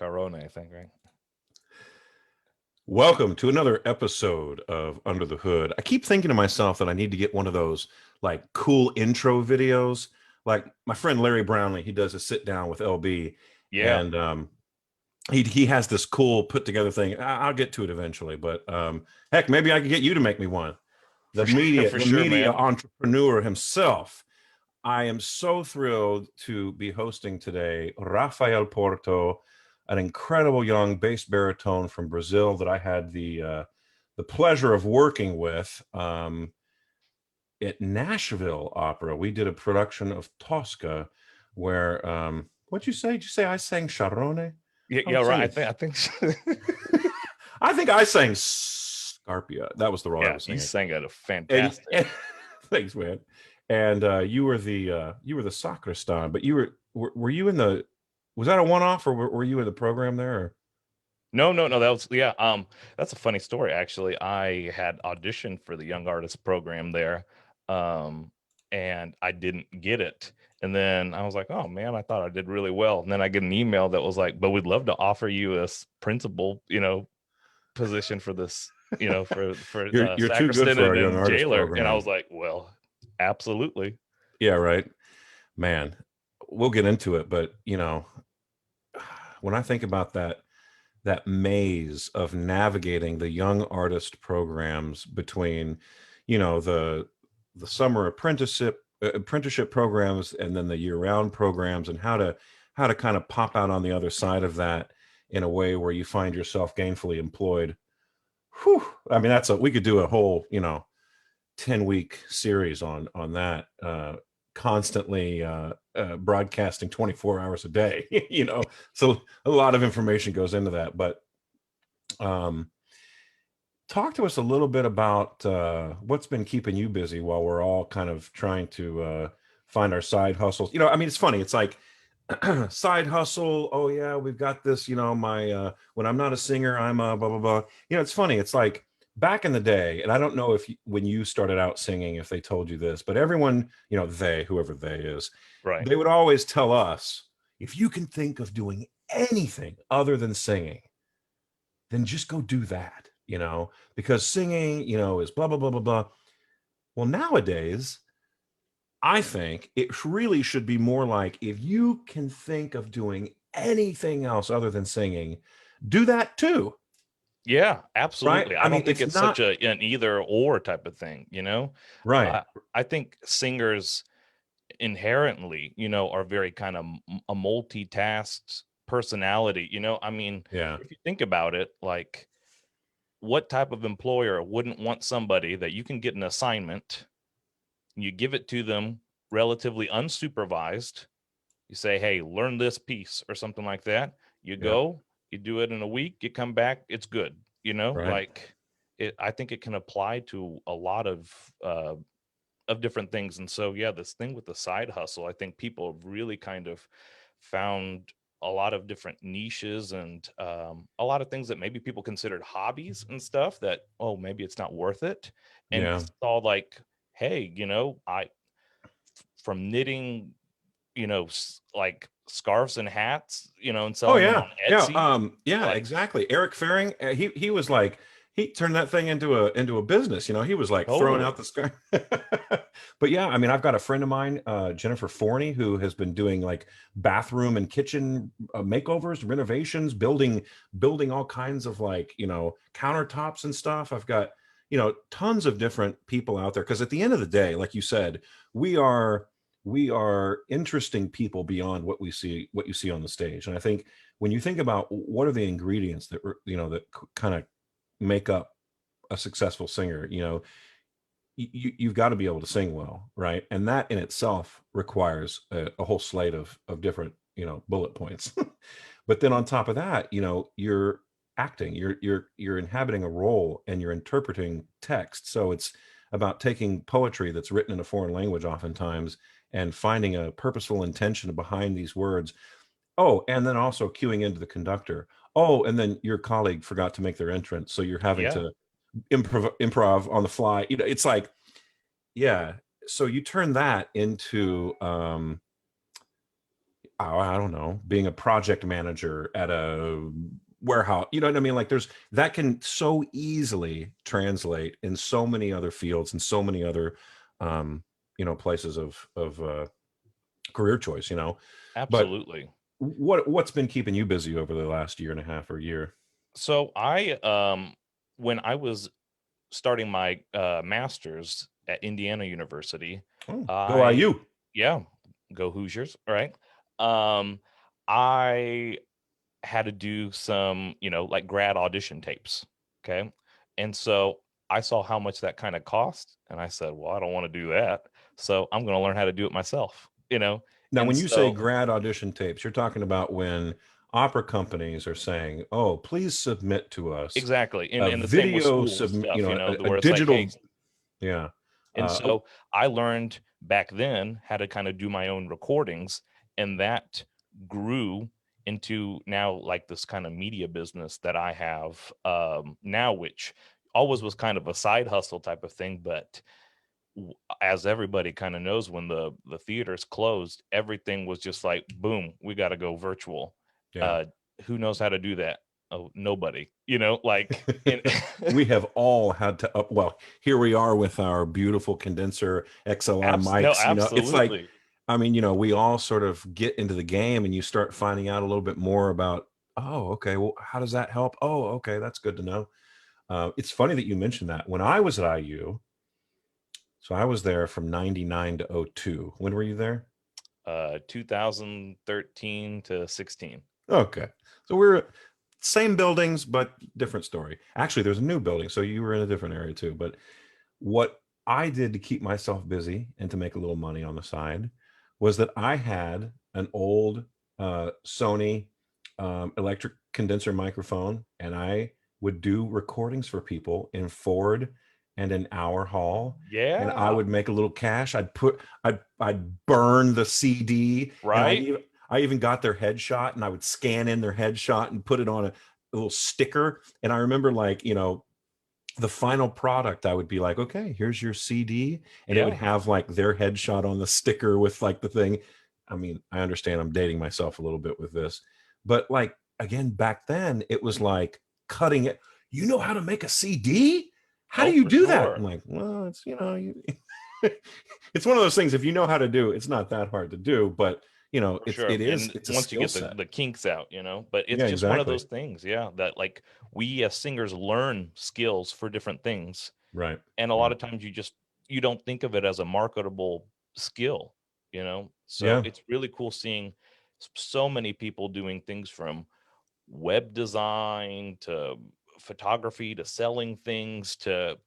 Charone, I think, right? Welcome to another episode of Under the Hood. I keep thinking to myself that I need to get one of those like cool intro videos. Like my friend Larry Brownlee, he does a sit down with LB, Yeah, and he has this cool put together thing. I'll get to it eventually, but heck, maybe I could get you to make me one. for The for sure, media man. entrepreneur himself. I am so thrilled to be hosting today Rafael Porto, an incredible young bass baritone from Brazil that I had the pleasure of working with at Nashville Opera. We did a production of Tosca, where what'd you say? Did you say I sang Charone? Yeah, I yeah, was right. singing. I think I think I sang Scarpia. That was the role I yeah, was you singing. sang it And, fantastic. and thanks, man. And you were the sacristan, but were you in the was that a one off or were you in the program there? Or? No, no, no. That was yeah. That's a funny story actually. I had auditioned for the Young Artist program there, um, and I didn't get it. And then I was like, oh man, I thought I did really well. And then I get an email that was like, but we'd love to offer you a principal, position for this, for You're too good sacristan for our young and artist jailer. And I program. was like, well, absolutely. Yeah, right. Man, we'll get into it, but when I think about that maze of navigating the young artist programs between, the summer apprenticeship programs and then the year-round programs, and how to kind of pop out on the other side of that in a way where you find yourself gainfully employed. Whew, I mean, we could do a whole 10-week series on that, constantly broadcasting 24 hours a day. So a lot of information goes into that, but um talk to us a little bit about what's been keeping you busy while we're all kind of trying to find our side hustles. I mean, it's funny. It's like side hustle. Oh yeah, we've got this. My when I'm not a singer, I'm blah blah blah. It's funny. It's like back in the day, and I don't know if when you started out singing, if they told you this, but everyone, whoever they is, Right. they would always tell us, if you can think of doing anything other than singing, then just go do that. Because singing, is blah blah blah blah blah. Well, nowadays, I think it really should be more like, if you can think of doing anything else other than singing, do that too, Yeah, right? absolutely. I I mean, don't think it's it's such not an either or type of thing. right. I I think singers inherently, are very kind of a multitasked personality. I mean, Yeah, if you think about it, like what type of employer wouldn't want somebody that you can get an assignment, you give it to them relatively unsupervised, you say, hey, learn this piece or something like that. You yeah, go, you do it in a week, you come back, it's good. right. Like I think it can apply to a lot of different things. And so, yeah, this thing with the side hustle, I think people have really kind of found a lot of different niches and a lot of things that maybe people considered hobbies and stuff that, oh, maybe it's not worth it. And Yeah. saw like, hey, I from knitting, like scarves and hats, and Oh selling them yeah, on yeah, Etsy. yeah, Like, exactly. Eric Faring, he was like, he turned that thing into a business. He was like throwing out totally. the sky. But yeah, I mean, I've got a friend of mine, Jennifer Forney, who has been doing like bathroom and kitchen makeovers, renovations, building all kinds of like countertops and stuff. I've got tons of different people out there, because at the end of the day, like you said, we are we are interesting people beyond what you see on the stage. And I think when you think about what are the ingredients that kind of make up a successful singer, you've got to be able to sing well, right? And that in itself requires a whole slate of different bullet points. But then on top of that, you're acting, you're inhabiting a role, and you're interpreting text. So it's about taking poetry that's written in a foreign language oftentimes, and finding a purposeful intention behind these words. Oh, and then also cueing into the conductor. Oh, and then your colleague forgot to make their entrance, so you're having Yeah. to improv on the fly. It's like, yeah. So you turn that into I don't know, being a project manager at a warehouse. You know what I mean? Like there's that can so easily translate in so many other fields and so many other um, places of career choice, But Absolutely. what's been keeping you busy over the last year and a half or year? So when I was starting my master's at Indiana University, Oh, go I IU. yeah, go Hoosiers, all right? Um I had to do some, like grad audition tapes. Okay. And so I saw how much that kind of cost. And I said, well, I don't want to do that. So I'm going to learn how to do it myself, you know? Now, And when you say so, grad audition tapes, you're talking about when opera companies are saying, "Oh, please submit to us exactly. And, a and the same with video, school and stuff, a where it's like, hey, digital." Yeah. and Oh, so I learned back then how to kind of do my own recordings, and that grew into now like this kind of media business that I have now, which always was kind of a side hustle type of thing. But as everybody kind of knows, when the theaters closed, everything was just like, boom, we got to go virtual. yeah. Uh, who knows how to do that? Oh, nobody, like in We have all had to up. Well, here we are with our beautiful condenser XLR no, mics. It's like, absolutely. I mean, we all sort of get into the game and you start finding out a little bit more about, oh, okay, well, how does that help? Oh, okay, that's good to know. It's funny that you mentioned that. When I was at IU, so I was there from 99 to '02. When were you there? 2013 to 16. Okay. So we're same buildings, but different story. Actually, there's a new building, so you were in a different area too. But what I did to keep myself busy and to make a little money on the side was that I had an old Sony electric condenser microphone, and I would do recordings for people in Ford and in our hall. And I Yeah, would make a little cash. I'd burn the CD, and right? I even got their headshot, and I would scan in their headshot and put it on a little sticker. And I remember, like, the final product, I would be like, okay, here's your CD. And it would Yeah. have like their headshot on the sticker with like the thing. I mean, I understand I'm dating myself a little bit with this, but like, again, back then it was like cutting it. You know how to make a CD? How do Oh, you for do that? I'm sure. like, well, it's, it's one of those things. If you know how to do, it's not that hard to do, but For sure. And it's a once you skill get the set. the kinks out, but it's Yeah, just one of those exactly. things, yeah, that like we as singers learn skills for different things. Right. And a lot Right. of times you don't think of it as a marketable skill, So Yeah. it's really cool seeing so many people doing things from web design to photography to selling things to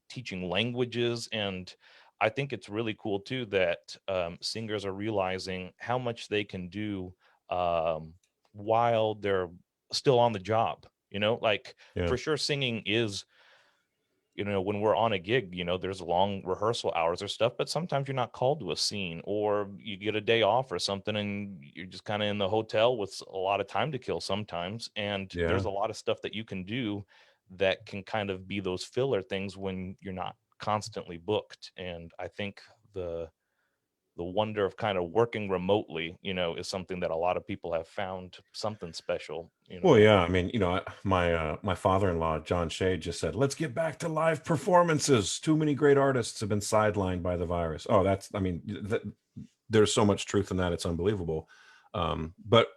teaching languages. And I think it's really cool too that singers are realizing how much they can do while they're still on the job, like Yeah. for sure singing is, when we're on a gig, there's long rehearsal hours or stuff, but sometimes you're not called to a scene or you get a day off or something and you're just kind of in the hotel with a lot of time to kill sometimes. And there's Yeah. a lot of stuff that you can do that can kind of be those filler things when you're not constantly booked. And I think the wonder of kind of working remotely, is something that a lot of people have found something special, Well, yeah. I mean, my father-in-law, John Shade, just said, "Let's get back to live performances. Too many great artists have been sidelined by the virus." Oh, I mean, there's so much truth in that. It's unbelievable. But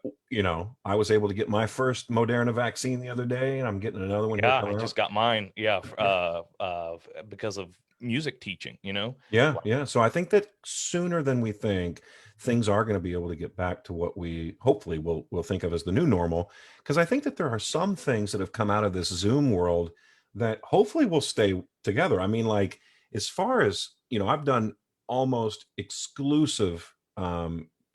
I was able to get my first Moderna vaccine the other day, and I'm getting another one here Yeah, I coming just out. got mine. Yeah, because of music teaching. Yeah, Like, yeah. So I think that sooner than we think, things are going to be able to get back to what we hopefully will think of as the new normal. Because I think that there are some things that have come out of this Zoom world that hopefully will stay together. I mean, like, as far as I've done almost exclusive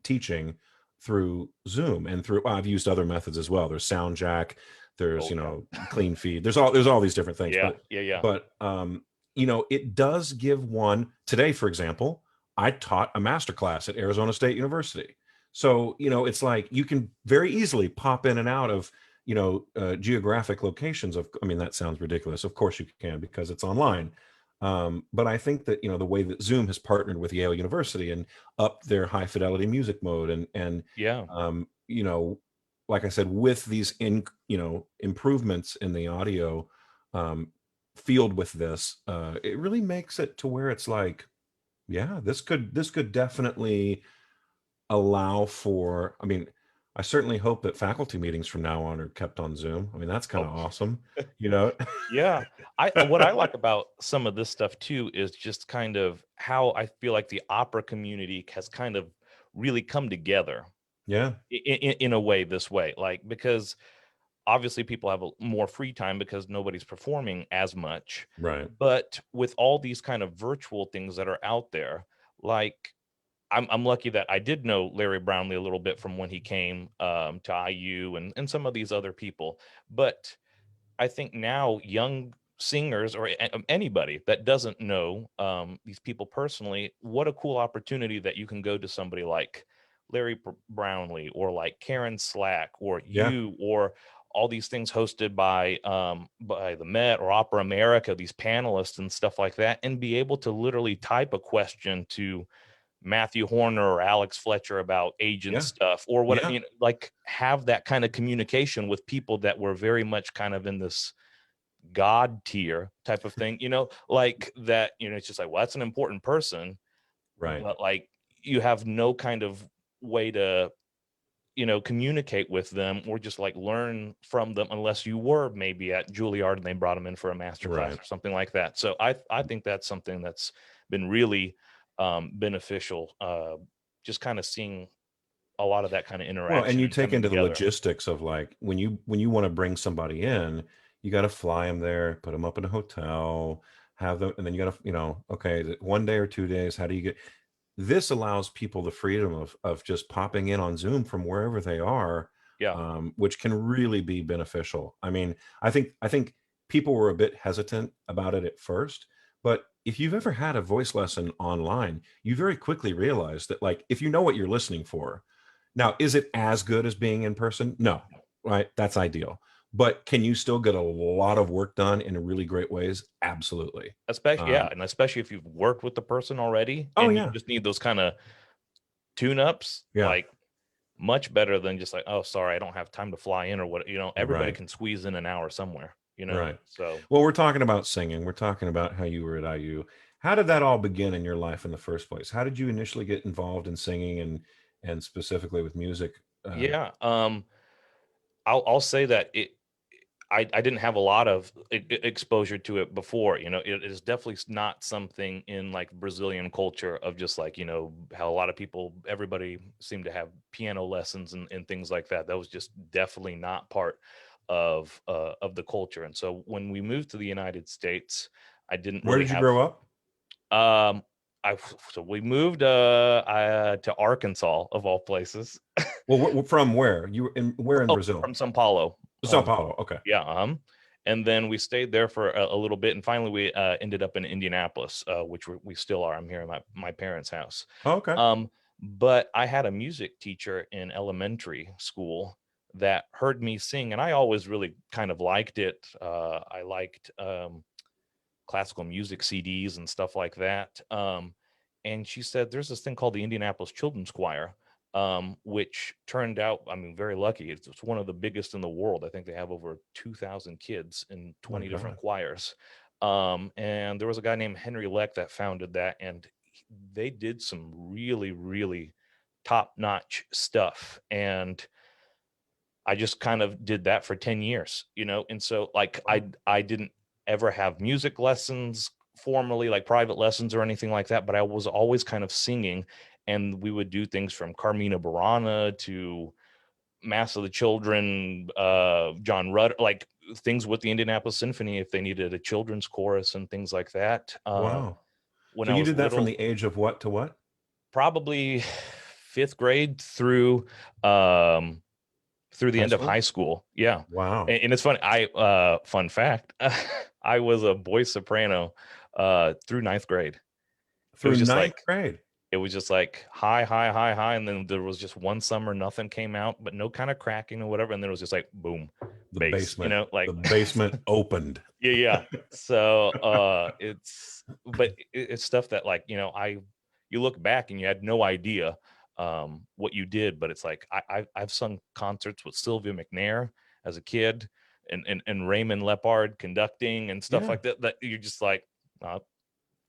teaching through Zoom, and well, I've used other methods as well. There's SoundJack, there's oh yeah, Clean Feed. There's all these different things, yeah, yeah, yeah, but it does give one. Today, for example, I taught a master class at Arizona State University. So, it's like you can very easily pop in and out of, geographic locations of, I mean, that sounds ridiculous. Of course you can, because it's online. But I think that, the way that Zoom has partnered with Yale University and upped their high fidelity music mode, and Yeah. um, you know, like I said, with these improvements in the audio um, field with this, it really makes it to where it's like, yeah, this could definitely allow for. I mean, I certainly hope that faculty meetings from now on are kept on Zoom. I mean, that's kind Oh, of awesome, you know. yeah. I what I like about some of this stuff too is just kind of how I feel like the opera community has kind of really come together Yeah, in a way this way. Like, because obviously people have more free time because nobody's performing as much. right. But with all these kind of virtual things that are out there, like I'm lucky that I did know Larry Brownlee a little bit from when he came to IU and some of these other people. But I think now young singers or anybody that doesn't know these people personally, what a cool opportunity that you can go to somebody like Larry Brownlee or like Karen Slack or Yeah, you or all these things hosted by the Met or Opera America, these panelists and stuff like that, and be able to literally type a question to Matthew Horner or Alex Fletcher about agent yeah, stuff or what, yeah. like have that kind of communication with people that were very much kind of in this god tier type of thing, like that, it's just like, well, that's an important person, Right, but like you have no kind of way to, communicate with them or just like learn from them unless you were maybe at Juilliard and they brought them in for a master class right. or something like that. So I think that's something that's been really beneficial. Just kind of seeing a lot of that kind of Well, and interaction you and take coming into the together. logistics of like when you want to bring somebody in, you got to fly them there, put them up in a hotel, have them, and then you got to, okay, is it 1 day or 2 days? How do you get? This allows people the freedom of just popping in on Zoom from wherever they are, Yeah. which can really be beneficial. I mean, I think people were a bit hesitant about it at first, but if you've ever had a voice lesson online, you very quickly realize that, like, if you know what you're listening for. Now, is it as good as being in person? No, right? That's ideal. But can you still get a lot of work done in really great ways? Absolutely. Especially, yeah, Um, and especially if you've worked with the person already oh and you yeah, just need those kind of tune-ups, yeah, like much better than just like, oh, sorry, I don't have time to fly in or what, everybody right. can squeeze in an hour somewhere, Right. so Well, we're talking about singing. We're talking about how you were at IU. How did that all begin in your life in the first place? How did you initially get involved in singing and specifically with music? yeah. I'll say that I didn't have a lot of exposure to it before. It is definitely not something in like Brazilian culture of just like, how a lot of people, everybody seemed to have piano lessons and things like that. That was just definitely not part of the culture. And so when we moved to the United States, I didn't Where really did you have grow up? um I so we moved to Arkansas of all places. Well, from where? You were in where in Oh, Brazil? from São Paulo. Sao Paulo. Okay. Yeah, and then we stayed there for a little bit, and finally we ended up in Indianapolis, which we still are. I'm here at my parents' house. Oh, okay. But I had a music teacher in elementary school that heard me sing, and I always really kind of liked it. I liked classical music CDs and stuff like that. And she said, "There's this thing called the Indianapolis Children's Choir." Which turned out, I mean, very lucky. It's one of the biggest in the world. I think they have over 2,000 kids in My 20 different God. choirs. And there was a guy named Henry Leck that founded that, and they did some really, really top-notch stuff. And I just kind of did that for 10 years, and so like Wow. I didn't ever have music lessons formally, like private lessons or anything like that, but I was always kind of singing, and we would do things from Carmina Burana to Mass of the Children, John Rutter, like things with the Indianapolis Symphony if they needed a children's chorus and things like that. Wow. When So I you was did that from little, the age of what to what? probably fifth grade um through the High end of school? high school. Yeah. Wow. And it's funny. Fun fact, I was a boy soprano through ninth grade. It Through was just ninth like, grade. high, high, high. And then there was just one summer, nothing came out, but no kind of cracking or whatever. And then it was just like, boom. The bass, basement, like the basement opened. yeah, yeah. So, but it's stuff that like, you look back and you had no idea what you did, but it's like I've sung concerts with Sylvia McNair as a kid, and Raymond Lepard conducting and stuff Yeah. like that. That you're just like, uh,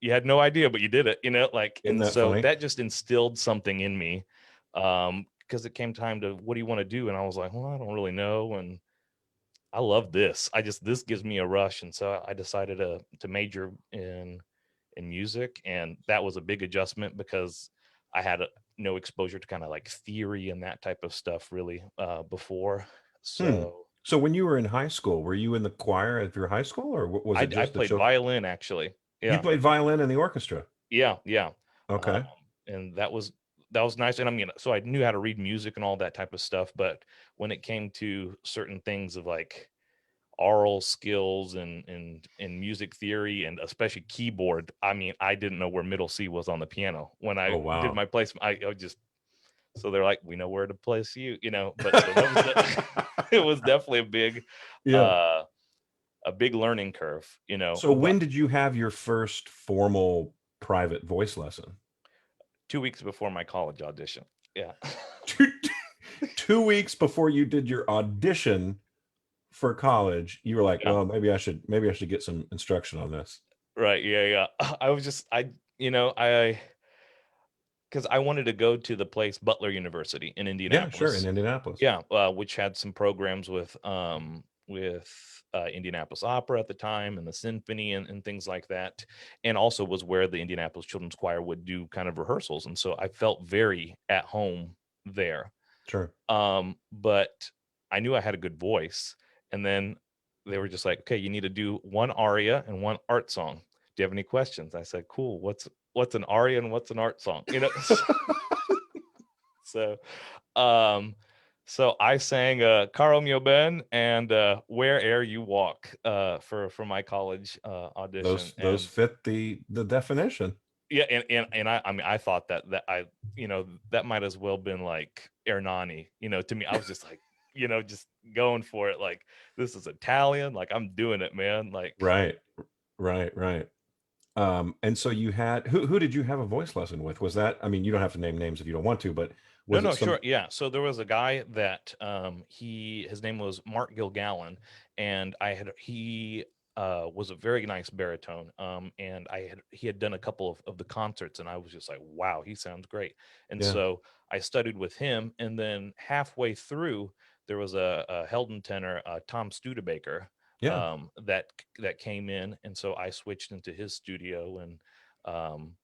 you had no idea, but you did it, like, Isn't and that so funny? that just instilled something in me. Because it came time to, what do you want to do? And I was like, well, I don't really know. And I love this. This gives me a rush. And so I decided to major in music. And that was a big adjustment because I had no exposure to kind of like theory and that type of stuff really before. Hmm. So So when you were in high school, were you in the choir at your high school, or was it I just the played show? violin actually. You Yeah. played violin in the orchestra. Yeah. Yeah. Um, Okay. and that was nice. And I mean, so I knew how to read music and all that type of stuff. But when it came to certain things of like aural skills and music theory and especially keyboard, I mean, I didn't know where middle C was on the piano when Oh, I did wow. my placement. I just, so they're like, we know where to place you, but so that was it was definitely Yeah. uh a big learning curve, So but when did you have your first formal private voice lesson? 2 weeks before my college audition. Yeah. Two, 2 weeks before you did your audition for college, you were like, Yeah. well, maybe I should get some instruction on this. Right. Yeah. Yeah. I was just, I because I wanted to go to the place Butler University in Yeah, sure. In Indianapolis. Indianapolis. Yeah, which had some programs with Indianapolis Opera at the time and the symphony and things like that, and also was where the Indianapolis Children's Choir would do kind of rehearsals, and so I felt very at home there. Sure. But I knew I had a good voice, and then they were just like, "Okay, you need to do one aria and one art song. Do you have any questions?" I said, "Cool. What's an aria and what's an art song?" So, um, so I sang "Caro Mio Ben" and "Where'er You Walk" for my college audition, Those and fit the definition. yeah, and I mean I thought that I that might as well been like Ernani, to me I was just like just going for it, like this is Italian, like I'm doing it, man, like. Right. Right. Right. And so you had who did you have a voice lesson with? Was that, I mean, you don't have to name names if you don't want to, but No, was it no, some? sure. Yeah. So there was a guy that his name was Mark Gilgallen, and he was a very nice baritone. And he had done a couple of the concerts, and I was just like, wow, he sounds great. And Yeah. so I studied with him, and then halfway through there was a Helden tenor, Tom Studebaker, Yeah. that came in, and so I switched into his studio, and um,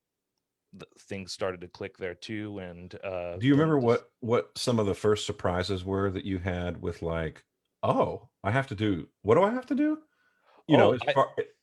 things started to click there too, and Do you then remember this. what some of the first surprises were that you had with, like, oh, I have to do, what do I have to do? Oh,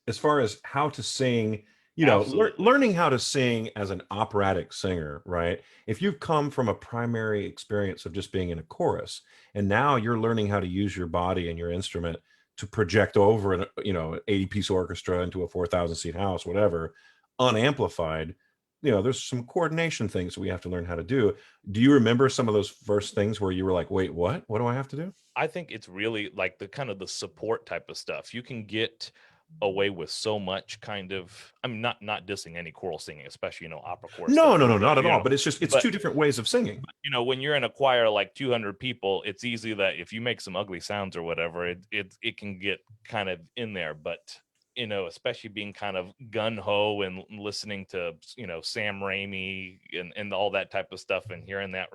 As far as how to sing, absolutely. learning how to sing as an operatic singer, right? If you've come from a primary experience of just being in a chorus, and now you're learning how to use your body and your instrument to project over an 80-piece orchestra into a 4,000 seat house, whatever, unamplified, there's some coordination things we have to learn how to do. Do you remember some of those first things where you were like, wait, what? What do I have to do? I think it's really like the kind of the support type of stuff. You can get away with so much kind of, I'm not dissing any choral singing, especially, opera chorus No, no, singing, no, not at all. But it's but two different ways of singing. when you're in a choir like 200 people, it's easy that if you make some ugly sounds or whatever, it can get kind of in there. But especially being kind of gun ho and listening to Sam Raimi and all that type of stuff and hearing that,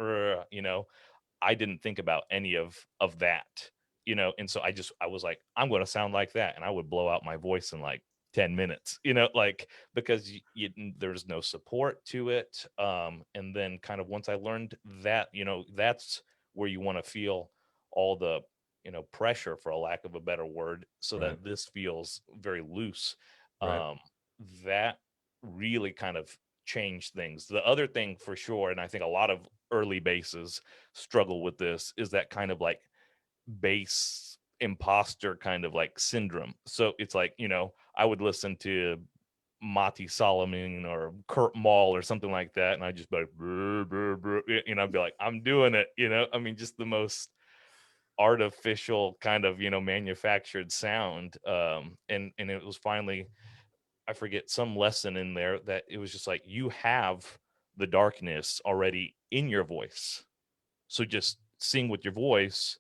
I didn't think about any of that, and so I was like, I'm going to sound like that, and I would blow out my voice in like 10 minutes, like, because there's no support to it. And then kind of once I learned that, that's where you want to feel all the pressure, for a lack of a better word, so Right, that this feels very loose. right, um that really kind of changed things. The other thing for sure, and I think a lot of early basses struggle with this, is that kind of like bass imposter kind of like syndrome. So it's like, I would listen to Mati Solomon or Kurt Mall or something like that, and I just be like, brr, brr, brr, I'd be like, I'm doing it, I mean, just the most. artificial kind of, manufactured sound. And it was finally, I forget, some lesson in there that it was just like, you have the darkness already in your voice. So just sing with your voice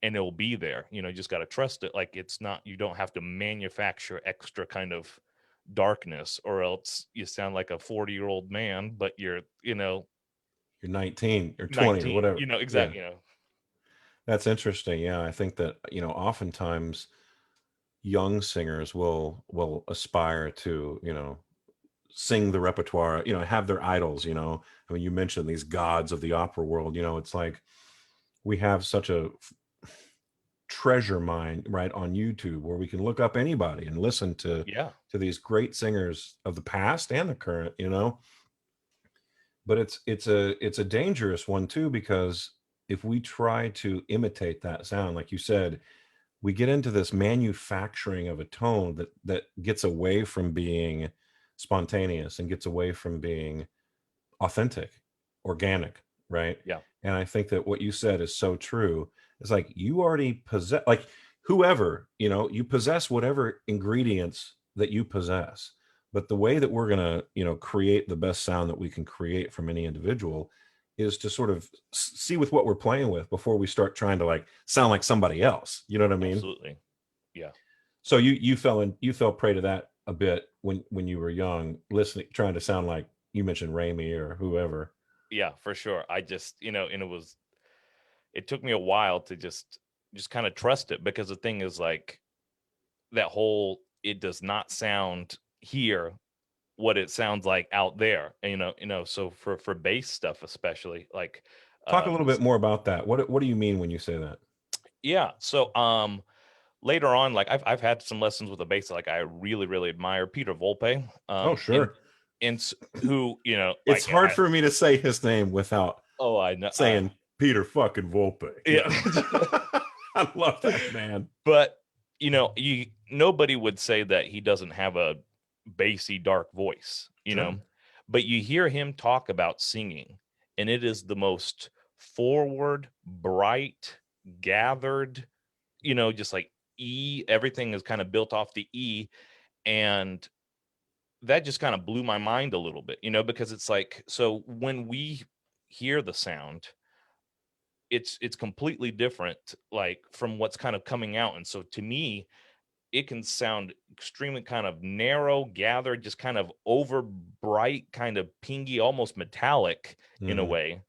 and it'll be there. You just got to trust it. Like, it's not, you don't have to manufacture extra kind of darkness, or else you sound like a 40-year-old man, but You're 19 or 20 or 19, whatever. Yeah. exactly. That's interesting. Yeah. I think that, oftentimes young singers will aspire to, sing the repertoire, have their idols, I mean, you mentioned these gods of the opera world, it's like we have such a treasure mine right on YouTube where we can look up anybody and listen Yeah, to these great singers of the past and the current, but it's a dangerous one too, because if we try to imitate that sound, like you said, we get into this manufacturing of a tone that gets away from being spontaneous and gets away from being authentic, organic, right? yeah, And I think that what you said is so true. It's like you already possess, like whoever, you possess whatever ingredients that you possess. But the way that we're going to, create the best sound that we can create from any individual is to sort of see with what we're playing with before we start trying to like sound like somebody else. You know what I mean? absolutely. Yeah. So you fell prey to that a bit when you were young, listening, trying to sound like you mentioned Raimi or whoever. Yeah, for sure. I just, and it took me a while to just kind of trust it, because the thing is, like, that whole, it does not sound here what it sounds like out there. And, so for bass stuff especially, like, Talk a little bit s- more about that. What do you mean when you say that? yeah. So later on, like, I've had some lessons with a bass, like, I really really admire Peter Volpe. Oh, And sure. who, It's like, hard for me to say his name without oh, I know. saying Peter fucking Volpe. Yeah. Yeah. I love that man. But you nobody would say that he doesn't have a bassy dark voice, Sure. but you hear him talk about singing, and it is the most forward, bright, gathered, just like E, everything is kind of built off the E. And that just kind of blew my mind a little bit, because it's like, so when we hear the sound, it's completely different, like, from what's kind of coming out. And so to me, it can sound extremely kind of narrow, gathered, just kind of over bright, kind of pingy, almost metallic in a Mhm. way.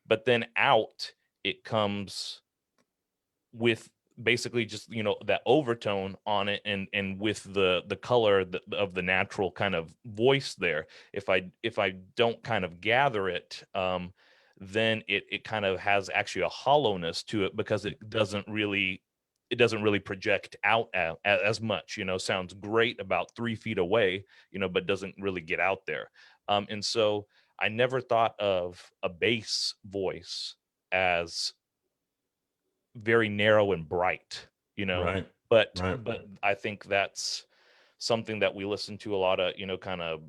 But then out, it comes with basically just, that overtone on it, and with the color of the natural kind of voice there. If I don't kind of gather it, then it kind of has actually a hollowness to it, because it doesn't really project out as much. Sounds great about 3 feet away, but doesn't really get out there. And so I never thought of a bass voice as very narrow and bright, Right. but Right. but I think that's something that we listen to a lot of, kind of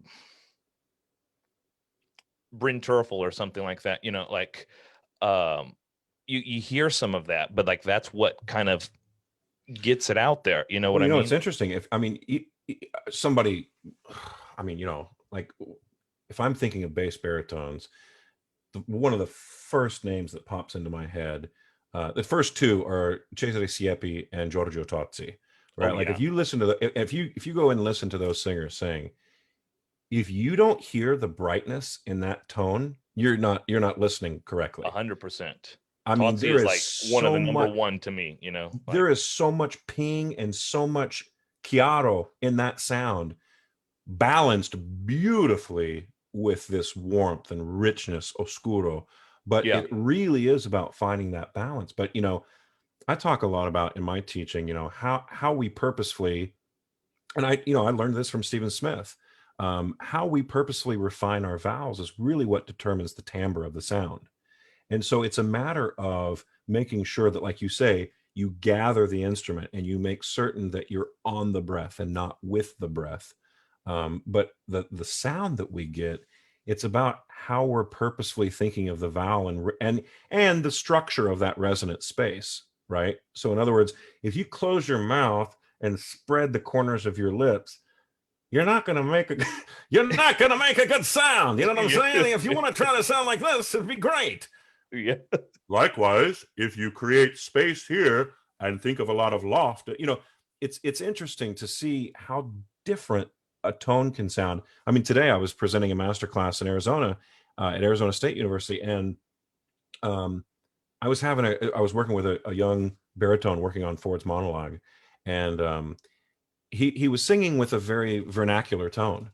Bryn Terfel or something like that, like, um you hear some of that, but like, that's what kind of gets it out there, you know Well, what I it's mean? interesting. If I mean somebody, I mean, like if I'm thinking of bass baritones, one of the first names that pops into my head, the first two are Cesare Siepi and Giorgio Tozzi, Oh right? Like if yeah, you listen to if you go and listen to those singers sing, if you don't hear the brightness in that tone, you're not listening correctly. 100%. I mean, Totsi there is is like one of the so number much one to me, like, there is so much ping and so much chiaro in that sound, balanced beautifully with this warmth and richness, oscuro. But yeah, it really is about finding that balance. But I talk a lot about in my teaching, how we purposefully, and I learned this from Stephen Smith. How we purposefully refine our vowels is really what determines the timbre of the sound. And so it's a matter of making sure that, like you say, you gather the instrument and you make certain that you're on the breath and not with the breath. But the sound that we get, it's about how we're purposefully thinking of the vowel and the structure of that resonant space. right? So in other words, if you close your mouth and spread the corners of your lips, you're not going to make a you're not going to make a good sound. You know what I'm Yeah. saying? If you want to try to sound like this, it'd be great. Yeah. Likewise, if you create space here and think of a lot of loft, it's interesting to see how different a tone can sound. I mean, today I was presenting a master class in Arizona, at Arizona State University, and um, I was working with a young baritone working on Ford's monologue, and he was singing with a very vernacular tone,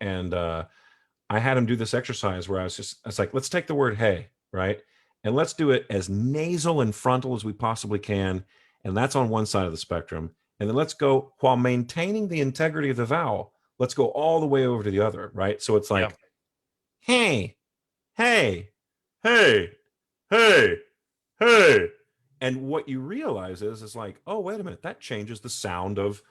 and I had him do this exercise where I was like, let's take the word hey, right? And let's do it as nasal and frontal as we possibly can. And that's on one side of the spectrum. And then let's go while maintaining the integrity of the vowel. Let's go all the way over to the other, right? So it's Yeah. like, hey, hey, hey, hey, hey. And what you realize is like, oh, wait a minute, that changes the sound of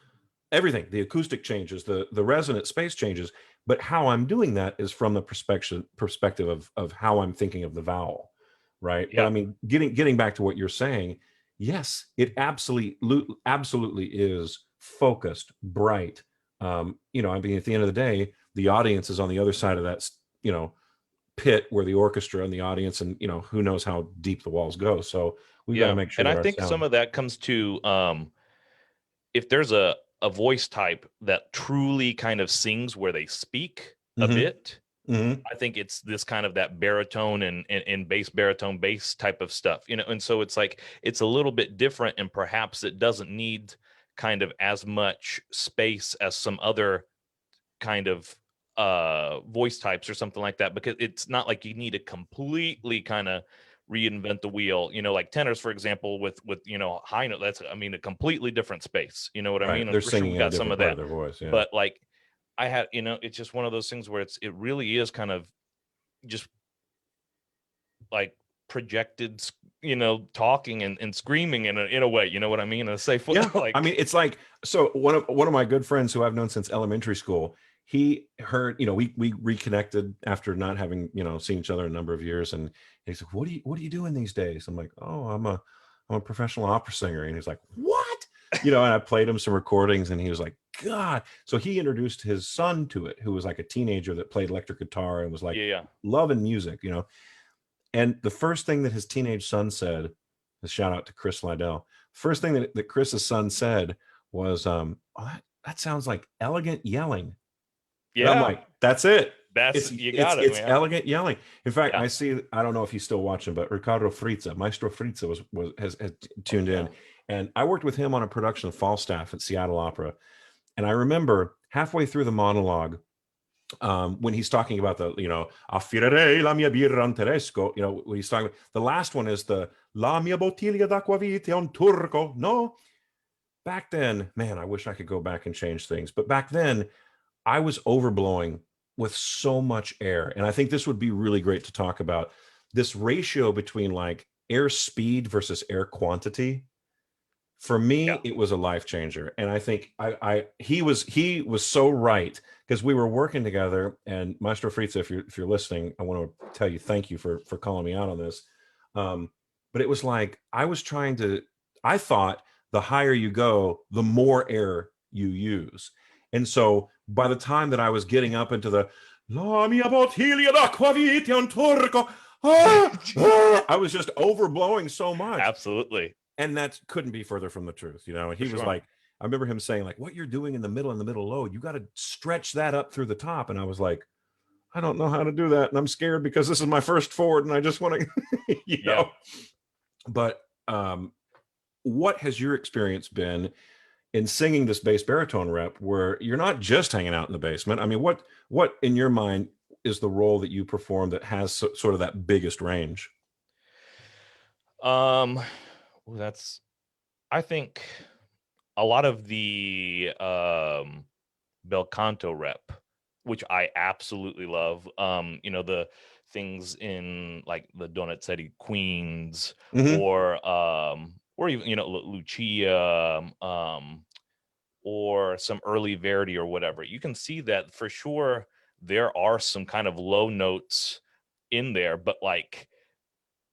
everything. The acoustic changes, the resonant space changes, but how I'm doing that is from the perspective of how I'm thinking of the vowel, right? But Yeah. I mean, getting back to what you're saying, yes, it absolutely is focused, bright. I mean, at the end of the day, the audience is on the other side of that, pit where the orchestra and the audience, and who knows how deep the walls go. So we've got to Yeah. make sure And I that our think some sound. of that comes to if there's a voice type that truly kind of sings where they speak a Hmm. bit, Hmm. I think it's this kind of that baritone and bass baritone bass type of stuff, and so it's like it's a little bit different, and perhaps it doesn't need kind of as much space as some other kind of voice types or something like that, because it's not like you need to completely kind of reinvent the wheel, like tenors, for example, with high note. That's, I mean, a completely different space, you know what I Right. mean? And They're for sure we singing in a got some different of part of that, their voice. Yeah. but like I had, it's just one of those things where it really is kind of just like projected, talking and screaming in a way, you know what I mean, in a safe way. Yeah. I Like, mean, it's like, so one of my good friends who I've known since elementary school, he heard, we reconnected after not having, seen each other a number of years. And he's like, what are you doing these days? I'm like, oh, I'm a professional opera singer. And he's like, what? And I played him some recordings and he was like, God. So he introduced his son to it, who was like a teenager that played electric guitar and was like yeah, yeah, loving music. And the first thing that his teenage son said, a shout out to Chris Liddell, first thing that Chris's son said was, oh, that sounds like elegant yelling. And I'm yeah, like, that's it. that's, It's you it's got it, it's man. elegant yelling. In fact, Yeah. I don't know if he's still watching, but Ricardo Frizza, Maestro Frizza has Oh tuned yeah. in. And I worked with him on a production of Falstaff at Seattle Opera. And I remember halfway through the monologue, when he's talking about the, affirerei la mia birra in tedesco, when he's talking, the last one is the la mia bottiglia d'acquavite è un turco. No, back then, man, I wish I could go back and change things. But back then, I was overblowing with so much air. And I think this would be really great to talk about this ratio between like air speed versus air quantity. For me, Yeah. it was a life changer. And I think he was so right, because we were working together. And Maestro Fritz, if you're listening, I want to tell you thank you for calling me out on this. Um, but it was like I thought the higher you go, the more air you use. And so by the time that I was getting up into the La mia bottiglia d'acquavite un turco, I was just overblowing so much, Absolutely. and that couldn't be further from the truth. And For he was sure. like, I remember him saying like, what you're doing in the middle low, you got to stretch that up through the top. And I was like, I don't know how to do that, and I'm scared because this is my first Ford and I just want to Yeah. but what has your experience been in singing this bass baritone rep where you're not just hanging out in the basement? I mean, what in your mind is the role that you perform that has sort of that biggest range? um that's, I think, a lot of the bel canto rep, which I absolutely love. The things in like the Donizetti Queens, Hmm. or even, Lucia, or some early Verdi or whatever. You can see that for sure there are some kind of low notes in there, but like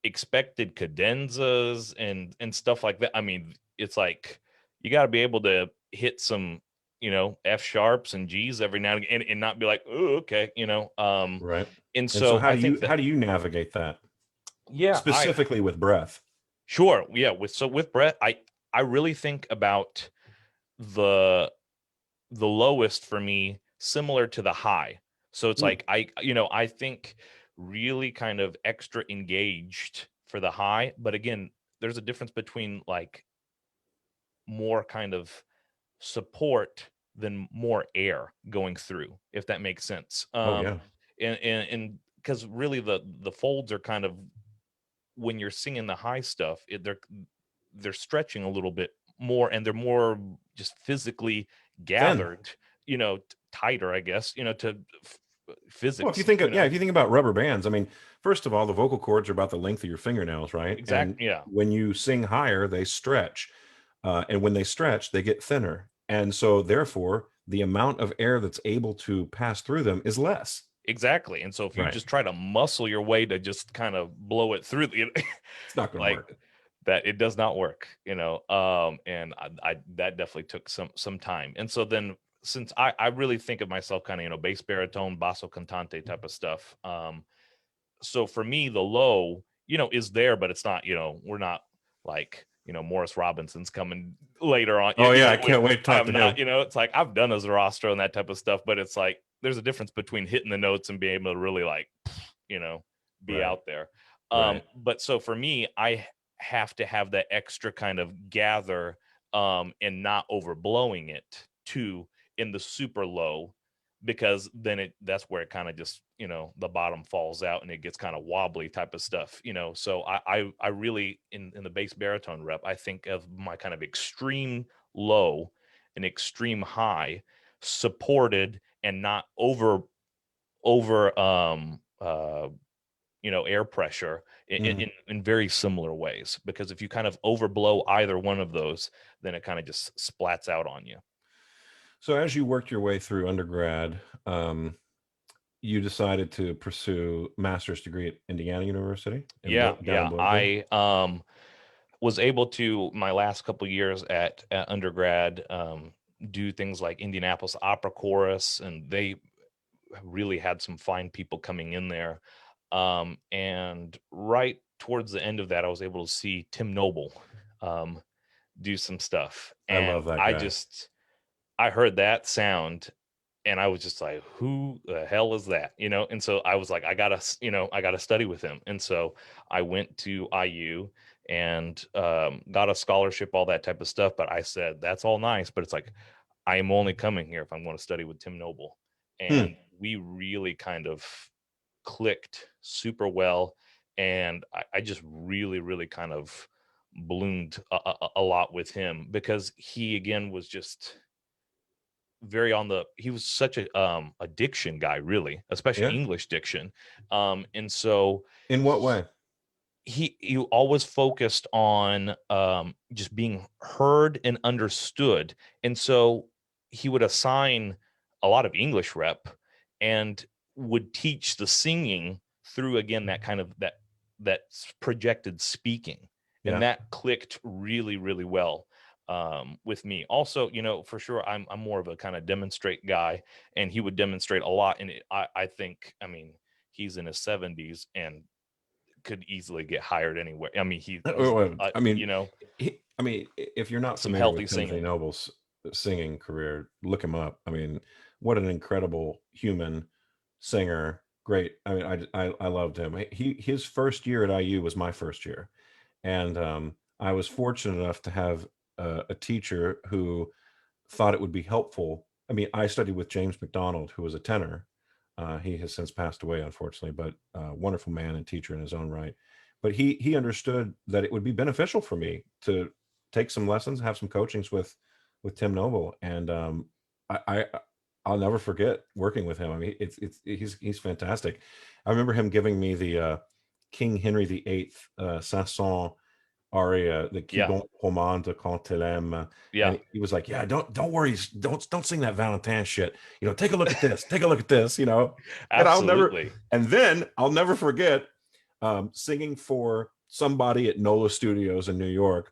expected cadenzas and stuff like that. I mean, it's like you got to be able to hit some, F sharps and G's every now and again, and not be like, oh, okay, Right. and And so so I think how that, do you navigate that yeah, specifically with breath? sure, yeah, with Brett, I really think about the lowest for me similar to the high. So it's Hmm. like I think really kind of extra engaged for the high, but again, there's a difference between like more kind of support than more air going through, if that makes sense. Oh yeah. And because really the folds are kind of, when you're singing the high stuff, they're stretching a little bit more, and they're more just physically Thin. gathered, tighter, I guess, to Well, if you physics, think of, yeah, if you think about rubber bands, I mean, first of all, the vocal cords are about the length of your fingernails, right? And exact, yeah, when you sing higher, they stretch. And when they stretch, they get thinner. And so therefore, the amount of air that's able to pass through them is less. exactly. And so if you Right. just try to muscle your way to just kind of blow it through, It's not going to like work. that, it does not work, and I that definitely took some time. And so then, since I really think of myself kind of, bass baritone, basso cantante type of stuff, so for me, the low, is there, but it's not, we're not like, Morris Robinson's coming later on. Oh yeah, I can't wait to talk I'm to not, him. it's like I've done a Zarastro and that type of stuff, but it's like there's a difference between hitting the notes and being able to really like, you know, be Right. out there. Right. But so for me, I have to have that extra kind of gather, and not overblowing it too in the super low, because then that's where it kind of just, the bottom falls out and it gets kind of wobbly type of stuff, so I really, in the bass baritone rep, I think of my kind of extreme low and extreme high, supported and not over air pressure Mhm. in very similar ways, because if you kind of overblow either one of those, then it kind of just splats out on you. So as you worked your way through undergrad, you decided to pursue master's degree at Indiana University in Yeah, down in yeah, Bloomfield. I was able to, my last couple years at undergrad, do things like Indianapolis Opera Chorus, and they really had some fine people coming in there. And right towards the end of that, I was able to see Tim Noble um, do some stuff, I love and that guy. I heard that sound, and I was just like, who the hell is that? And so I was like, I gotta study with him. And so I went to IU and got a scholarship, all that type of stuff. But I said, that's all nice, but it's like, I am only coming here if I'm going to study with Tim Noble. Hmm. And we really kind of clicked super well. And I just really, really kind of bloomed a lot with him, because he, again, was just very on the he was such a diction guy, really, especially Yeah. English diction. And so In what way? he always focused on just being heard and understood. And so he would assign a lot of English rep and would teach the singing through, again, that kind of that projected speaking. And Yeah. that clicked really, really well with me. Also, for sure, I'm more of a kind of demonstrate guy, and he would demonstrate a lot. And I think, I mean, he's in his 70s and could easily get hired anywhere. I mean, he's I mean, if you're not some familiar healthy with Timothy singing. Noble's singing career, look him up. I mean, what an incredible human singer. Great. I mean, I loved him. His first year at IU was my first year, and I was fortunate enough to have a teacher who thought it would be helpful. I mean, I studied with James McDonald, who was a tenor. He has since passed away, unfortunately, but wonderful man and teacher in his own right. But he understood that it would be beneficial for me to take some lessons, have some coachings with Tim Noble, and I, I I'll never forget working with him. I mean, he's fantastic. I remember him giving me the King Henry VIII Sanson aria, the Qui Yeah, bon commande quand il aime, yeah, and he was like, "Yeah, don't worry, don't sing that Valentine shit. Take a look at this, take a look at this." And absolutely. and then I'll never forget singing for somebody at NOLA Studios in New York.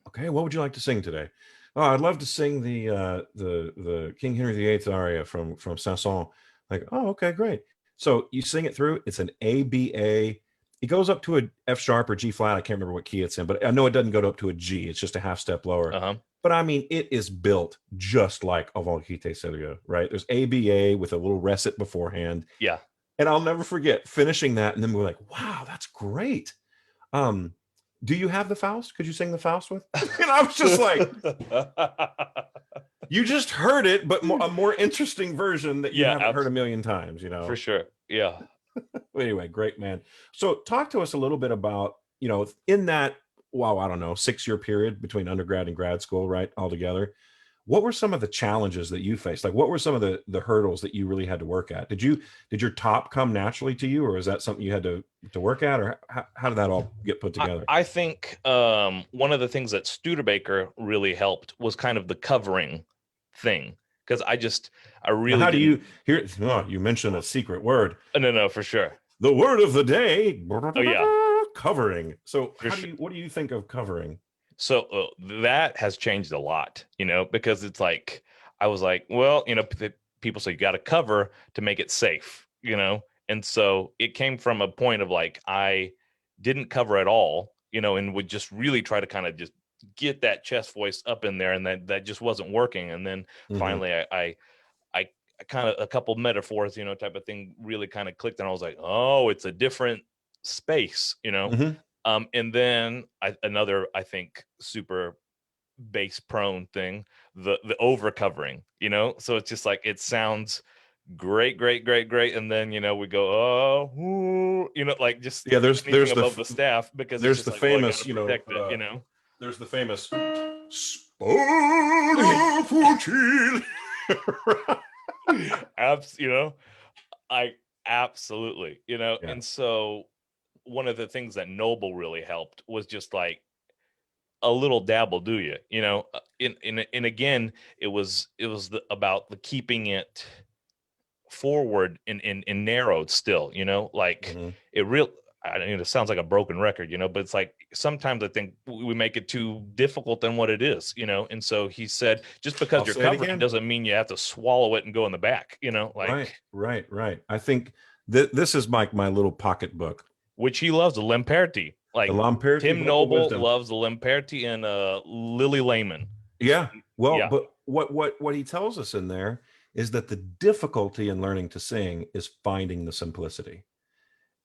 Okay, what would you like to sing today? Oh, I'd love to sing the King Henry VIII aria from Saint-Saëns. Like, oh, okay, great. So you sing it through. It's an A B A. It goes up to a F sharp or G flat. I can't remember what key it's in, but I know it doesn't go up to a G. It's just a half step lower. Uh-huh. But I mean, it is built just like a Volkite Serio, right? There's A B A with a little recit beforehand, Yeah. and I'll never forget finishing that, and then we're like, wow, that's great. Um, do you have the Faust? Could you sing the Faust with? And I was just like, you just heard it, but a more interesting version that you Yeah, haven't heard a million times, you for know? sure. Yeah. Anyway, great, man. So talk to us a little bit about, in that, wow, I don't know, 6-year period between undergrad and grad school, right? Altogether. What were some of the challenges that you faced? Like, what were some of the hurdles that you really had to work at? Did your top come naturally to you, or is that something you had to work at, or how did that all get put together? I think one of the things that Studebaker really helped was kind of the covering thing, because I Now, really how do didn't. you here? Oh, you mentioned a secret word. No, for sure. The word of the day. Oh yeah, Covering. So, for sure. what do you think of covering? So that has changed a lot, because it's like I was like, well, people say you got to cover to make it safe, and so it came from a point of like I didn't cover at all, and would just really try to kind of just get that chest voice up in there, and that just wasn't working. And then Mhm. finally, I kind of a couple metaphors, type of thing really kind of clicked, and I was like, oh, it's a different space. Mhm. And then another, I think, super bass prone thing, the over covering, so it's just like it sounds great, great, great, great, and then we go, oh, ooh, like just Yeah, anything above the staff, because it's there's just the like, well, I got famous, to protect it. there's the famous Spara fucile. Abs, I absolutely, Yeah. and so one of the things that Noble really helped was just like a little dabble, do you? And again, it was about the keeping it forward and narrowed still, like Mhm. it real. I mean, it sounds like a broken record, but it's like sometimes I think we make it too difficult than what it is, and so he said, just because I'll you're say it covering again. doesn't mean you have to swallow it and go in the back, Right, like, right, right. I think this is my little pocketbook. which he loves, the Lamperti. The Like Lamperti Tim Book of Noble Wisdom. loves the Lamperti and Lily Layman. Yeah. Well, Yeah, but what he tells us in there is that the difficulty in learning to sing is finding the simplicity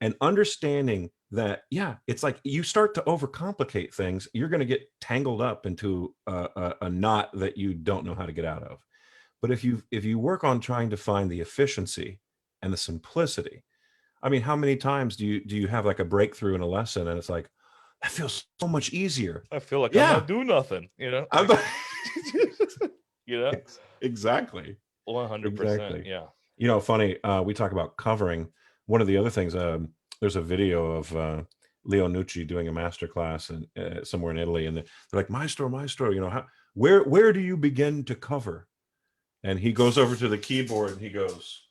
and understanding that, yeah, it's like you start to overcomplicate things, you're going to get tangled up into a knot that you don't know how to get out of. But if you work on trying to find the efficiency and the simplicity, I mean, how many times do you have like a breakthrough in a lesson and it's like, that feels so much easier. I feel like I'm Yeah. not doing nothing, I'm like, you know, exactly. 100%. Exactly. Yeah. Funny, we talk about covering. One of the other things, there's a video of Leo Nucci doing a master class somewhere in Italy, and they're like, Maestro, Maestro, where do you begin to cover? And he goes over to the keyboard and he goes,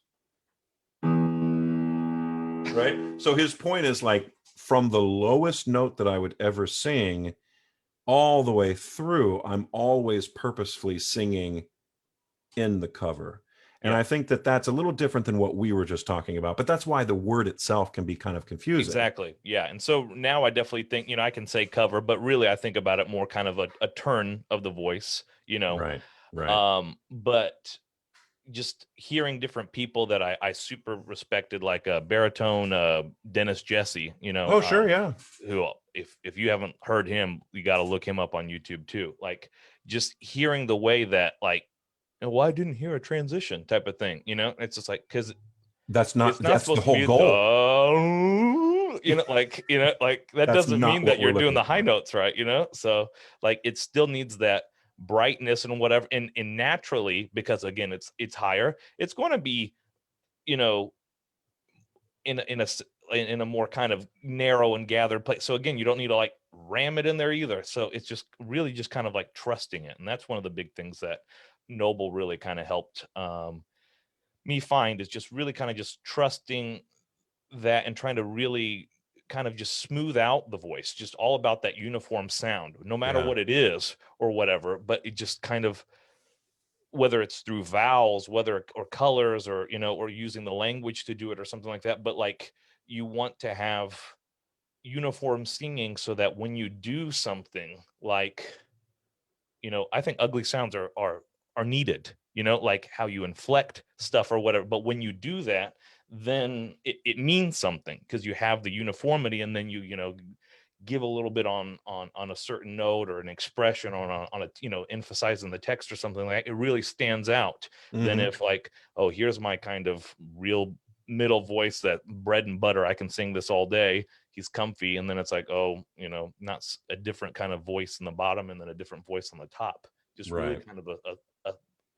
right? So his point is like from the lowest note that I would ever sing all the way through, I'm always purposefully singing in the cover. And Yeah. I think that that's a little different than what we were just talking about, but that's why the word itself can be kind of confusing. Exactly. Yeah. And so now I definitely think, I can say cover, but really I think about it more kind of a turn of the voice. Right. Right. But just hearing different people that I super respected, like baritone Dennis Jesse, Oh, sure. Yeah. who, if you haven't heard him, you got to look him up on YouTube too. Like just hearing the way that like, well, I didn't hear a transition type of thing. It's just like, because it's not That's the supposed to whole be goal. the, like that That's doesn't not mean what that we're you're doing looking the high for. notes right. So like it still needs that brightness and whatever, and naturally, because again it's higher, it's going to be, you know in a more kind of narrow and gathered place. So again, you don't need to like ram it in there either. So it's just really just kind of like trusting it, and that's one of the big things that Noble really kind of helped me find, is just really kind of just trusting that and trying to really kind of just smooth out the voice, just all about that uniform sound, no matter Yeah. what it is or whatever. But it just kind of, whether it's through vowels, whether or colors, or or using the language to do it or something like that. But like, you want to have uniform singing so that when you do something like, I think ugly sounds are needed, like how you inflect stuff or whatever. But when you do that, then it means something because you have the uniformity, and then you give a little bit on a certain note or an expression on a emphasizing the text or something like that. It really stands out than Hmm. if like, oh, here's my kind of real middle voice, that bread and butter, I can sing this all day, he's comfy. And then it's like, oh, not a different kind of voice in the bottom and then a different voice on the top. Just really Right. kind of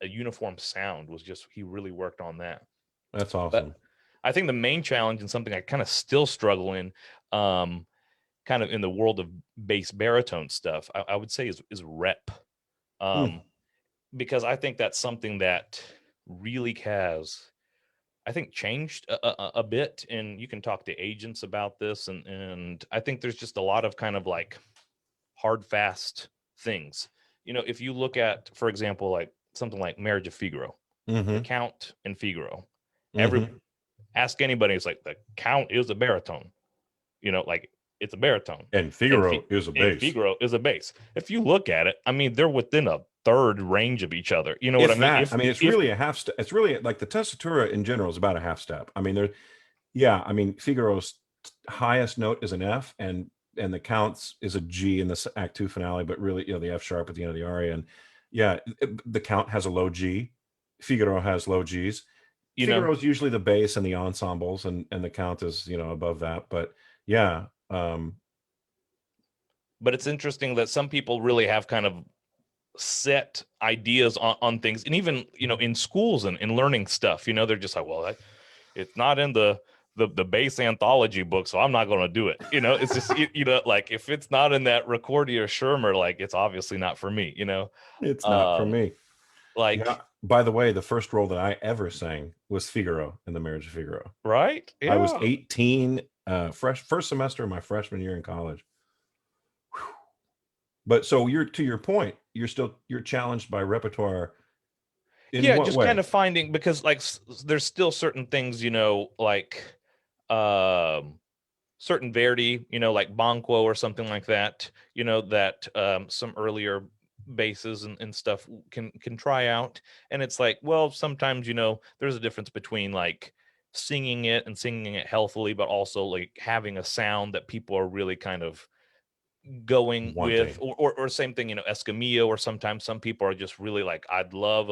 a uniform sound was just, he really worked on that. That's But awesome. I think the main challenge, and something I kind of still struggle in, um, kind of in the world of bass baritone stuff, I would say is rep. Hmm. Um, because I think that's something that really has, I think, changed a bit. And you can talk to agents about this, and I think there's just a lot of kind of like hard fast things. If you look at, for example, like something like Marriage of Figaro, the Hmm. Count and Figaro. Every Hmm. Ask anybody, it's like the Count is a baritone. Like, it's a baritone, And and Figaro is a and bass. Figaro is a bass. If you look at it, I mean, they're within a third range of each other. You know what I If mean? that, If I mean, it's if really a half step. It's really like the tessitura in general is about a half step. I mean, there, yeah, I mean, Figaro's highest note is an F, and the counts is a G in the Act Two finale, but really, the F sharp at the end of the aria. And yeah, the count has a low G. Figaro has low Gs. you know, Figaro is usually the bass and the ensembles, and the count is above that. But yeah, but it's interesting that some people really have kind of set ideas on things. And even in schools and in learning stuff, they're just like, well, it's not in the bass anthology book, so I'm not going to do it. It's just, like, if it's not in that Recordia Schirmer, like, it's obviously not for me. it's not for um me. Yeah. like, By the way, the first role that I ever sang was Figaro in The Marriage of Figaro. right, I was yeah. 18, first semester of my freshman year in college. But so you're to your point, you're challenged by repertoire in Yeah, what just kind way? of finding, because like, there's still certain things, like, um certain Verdi, like Banquo or something like that, that some earlier basses and stuff can try out. And it's like, well, sometimes, there's a difference between like singing it and singing it healthily, but also like having a sound that people are really kind of going with, Wanting. or same thing, Escamillo, or sometimes some people are just really like, I'd love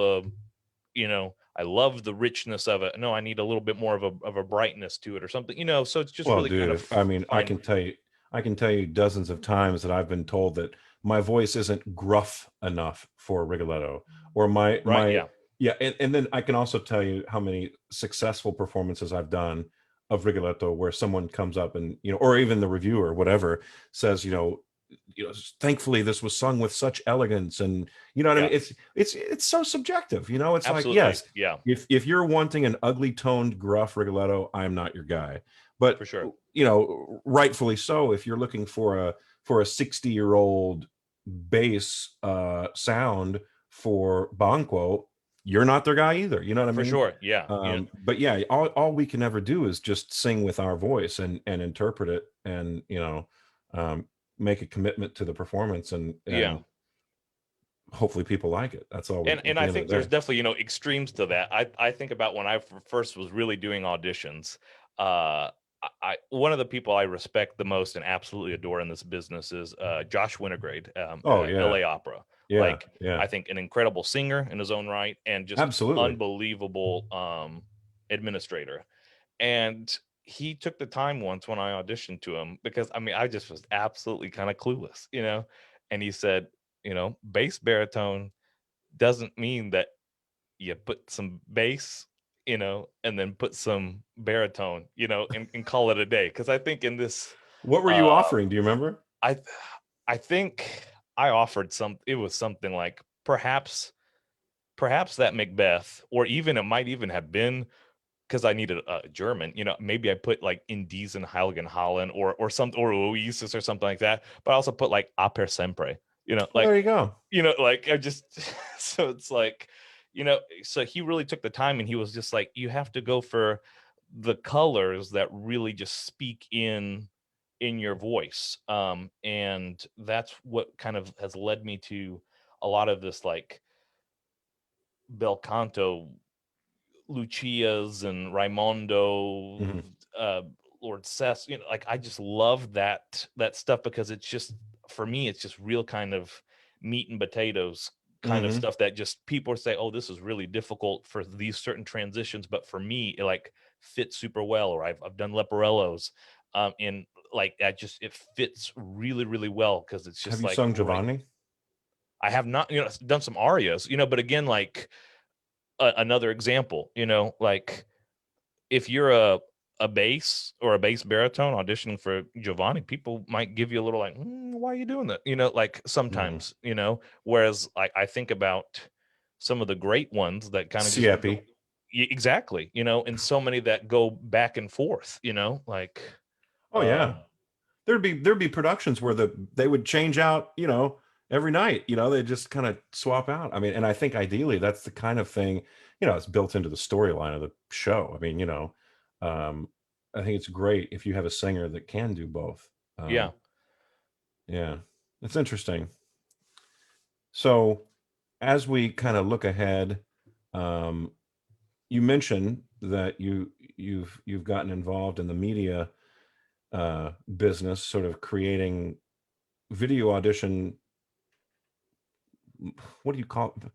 I love the richness of it. No, I need a little bit more of a brightness to it or something, so it's just Well, really kind of dude, I mean, finding. I can tell you dozens of times that I've been told that my voice isn't gruff enough for Rigoletto, or Right, my yeah. yeah, and then I can also tell you how many successful performances I've done of Rigoletto where someone comes up and, or even the reviewer, whatever, says, thankfully this was sung with such elegance, and you know what I mean? Yeah, It's so subjective, It's like, absolutely. yes, Yeah, if you're wanting an ugly toned gruff Rigoletto, I'm not your guy. But for sure. rightfully so, if you're looking for a 60-year-old bass sound for Banquo, you're not their guy either. You know what I For mean? sure. Yeah. But yeah, all we can ever do is just sing with our voice and interpret it, and um, make a commitment to the performance, and Yeah. hopefully people like it. That's all we, And at the I end of think the there's day. definitely, extremes to that. I think about when I first was really doing auditions. uh One of the people I respect the most and absolutely adore in this business is Josh Winograde, Oh yeah, LA Opera. yeah, Like, yeah, I think an incredible singer in his own right, and just absolutely. unbelievable administrator. And he took the time once when I auditioned to him, because I mean, I just was absolutely kind of clueless, and he said, bass baritone doesn't mean that you put some bass, and then put some baritone, and call it a day. Because I think in this, What were you uh, offering? Do you remember? I, I think I offered some. It was something like, perhaps that Macbeth, or even it might even have been because I needed a German, maybe I put like in diesen Heiligenhallen or something or Oasis or something like that. But I also put like A per sempre, Well, like there you go. like I just so it's like, so he really took the time and he was just like, you have to go for the colors that really just speak in your voice. And that's what kind of has led me to a lot of this like bel canto Lucia's and Raimondo, Hmm. uh, Lord Seth, like I just love that stuff because it's just for me, it's just real kind of meat and potatoes kind of Hmm. stuff that just people say, oh, this is really difficult for these certain transitions, but for me, it like fits super well. Or I've done Leporellos, and like that just it fits really, really well because it's Have just you like sung right. Giovanni? I have not, done some arias, but again, like another example, like if you're a bass or a bass baritone auditioning for Giovanni, people might give you a little like, why are you doing that? Like Mm. sometimes, whereas I think about some of the great ones that kind of just go Siepi. exactly, and so many that go back and forth, like, Oh yeah. There'd be productions where they would change out, every night. They just kind of swap out. I mean, and I think ideally that's the kind of thing, it's built into the storyline of the show. I mean, um, I think it's great if you have a singer that can do both. yeah. Yeah, it's interesting. So as we kind of look ahead, um, you mentioned that you've gotten involved in the media business, sort of creating video audition. What do you call it? I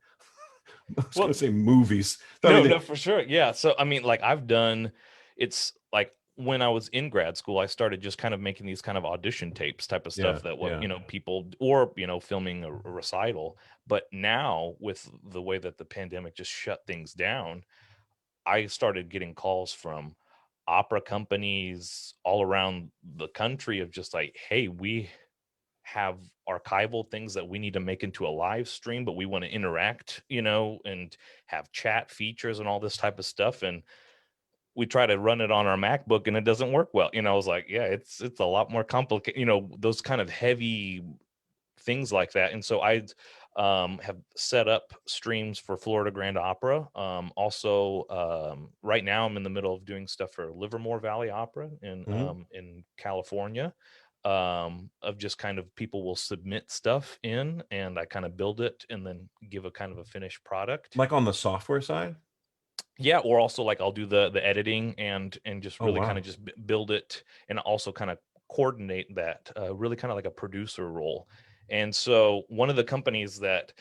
was going Well, to say movies. I mean, no, no, for sure. Yeah. So, I mean, like I've done, it's like when I was in grad school, I started just kind of making these kind of audition tapes type of yeah, stuff that what, yeah. people or, filming a recital. But now with the way that the pandemic just shut things down, I started getting calls from opera companies all around the country of just like, hey, we have archival things that we need to make into a live stream, but we want to interact, and have chat features and all this type of stuff. And we try to run it on our MacBook and it doesn't work well. I was like, yeah, it's a lot more complicated, those kind of heavy things like that. And so I have set up streams for Florida Grand Opera. Also, right now I'm in the middle of doing stuff for Livermore Valley Opera Hmm. in California. Of just kind of people will submit stuff in, and I kind of build it and then give a kind of a finished product. Like on the software side. Yeah, or also like I'll do the editing and just Oh really kind of wow. just build it and also kind of coordinate that, really kind of like a producer role. And so one of the companies that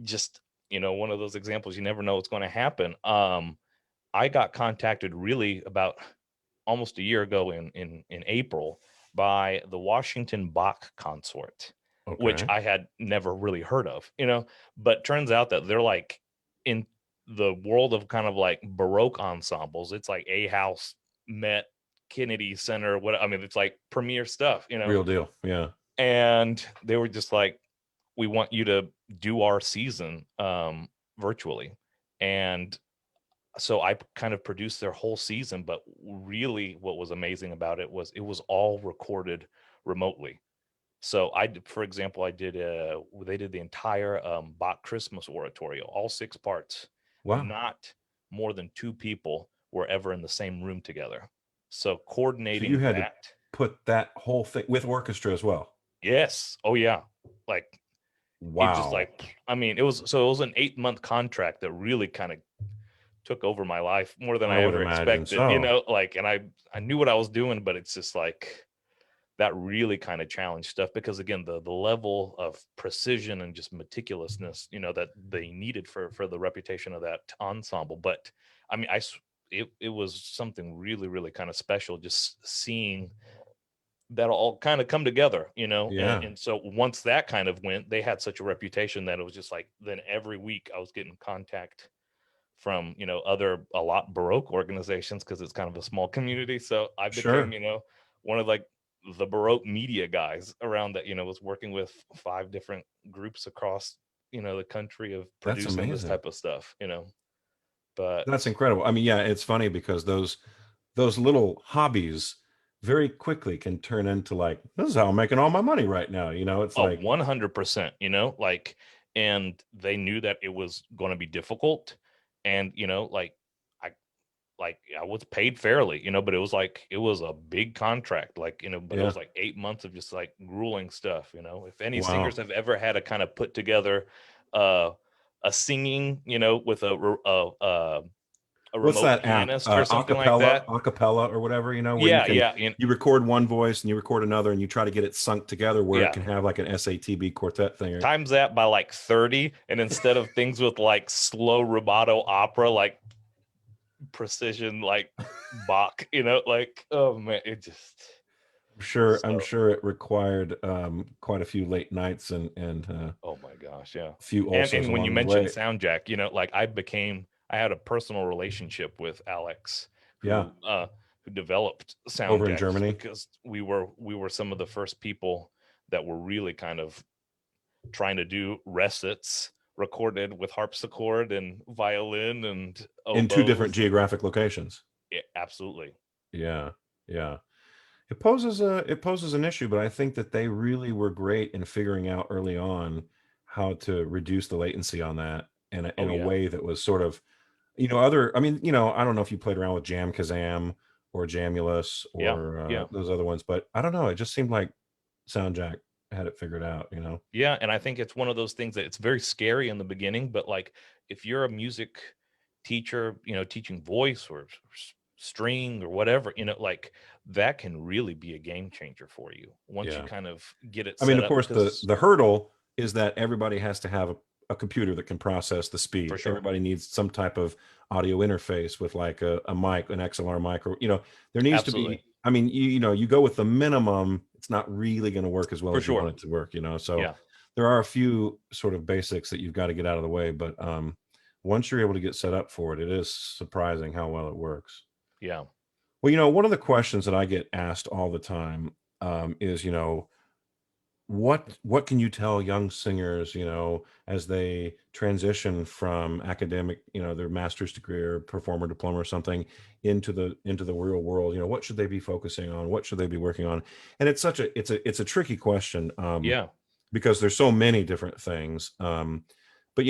just, one of those examples, you never know what's going to happen. I got contacted really about almost a year ago in April by the Washington Bach Consort, which Okay. I had never really heard of, but turns out that they're like in the world of kind of like Baroque ensembles. It's like A House, Met, Kennedy Center, what I mean, it's like premier stuff, Real deal. Yeah. and they were just like, we want you to do our season virtually. And so I kind of produced their whole season, but really what was amazing about it was all recorded remotely. So for example, they did the entire Bach Christmas oratorio, all 6 parts. Wow. Not more than 2 people were ever in the same room together. So So you coordinating had to that, put that whole thing with orchestra as well. yes, oh yeah, like it just Wow. like I mean it was an 8-month contract that really kind of took over my life more than I I would ever imagine expected, so. like, and I knew what I was doing, but it's just like that really kind of challenged stuff because again, the level of precision and just meticulousness, that they needed for the reputation of that ensemble. But I mean, it was something really, really kind of special just seeing that all kind of come together, and, Yeah. and so once that kind of went, they had such a reputation that it was just like then every week I was getting contact from other a lot Baroque organizations because it's kind of a small community. So I became Sure. one of like the Baroque media guys around that was working with 5 different groups across the country of That's producing this amazing. type of stuff. That's But incredible. I mean, yeah, it's funny because those little hobbies very quickly can turn into like, this is how I'm making all my money right now. It's oh, like, 100%, like, and they knew that it was going to be difficult. And, I, I was paid fairly, but it was a big contract, but it yeah, was like 8 months of just like grueling stuff. If any wow. singers have ever had to kind of put together uh, a singing, with a What's remote that app? pianist or something like Acapella, that. acapella or whatever, where Yeah, yeah, you record one voice and you record another and you try to get it sunk together where it yeah. can have like an SATB quartet thing. Or, Times that by like 30, and instead of things with like slow rubato opera, like precision, like Bach, like, oh man, it just I'm so, sure it required quite a few late nights and oh my gosh, yeah. a few And ulcers when you along the mentioned way. sound jack, like I had a personal relationship with Alex, Yeah, who developed sound over in jacks, Germany. because we were some of the first people that were really kind of trying to do recits recorded with harpsichord and violin and In two different oboes. geographic locations. Yeah, absolutely. Yeah, yeah. It poses an issue, but I think that they really were great in figuring out early on how to reduce the latency on that in Oh a yeah. way that was sort of, other. I mean, I don't know if you played around with Jam Kazam or Jamulus Yeah. or Yeah. those other ones, but I don't know. It just seemed like Soundjack had it figured out. Yeah, and I think it's one of those things that it's very scary in the beginning, but like if you're a music teacher, teaching voice or string or whatever, like that can really be a game changer for you once you Yeah. kind of get it I mean, set of up, course, the because the hurdle is that everybody has to have a computer that can process the for speed. sure. Everybody needs some type of audio interface with like a mic, an XLR mic, or there needs to Absolutely. be. I mean, you go with the minimum, it's not really going to work as well For as you want sure. it to work. So Yeah. there are a few sort of basics that you've got to get out of the way, but once you're able to get set up for it, it is surprising how well it works. Yeah. Well, one of the questions that I get asked all the time is, what can you tell young singers, as they transition from academic, their master's degree or performer diploma or something into the real world? What should they be focusing on? What should they be working on? And it's a tricky question, Yeah. because there's so many different things. But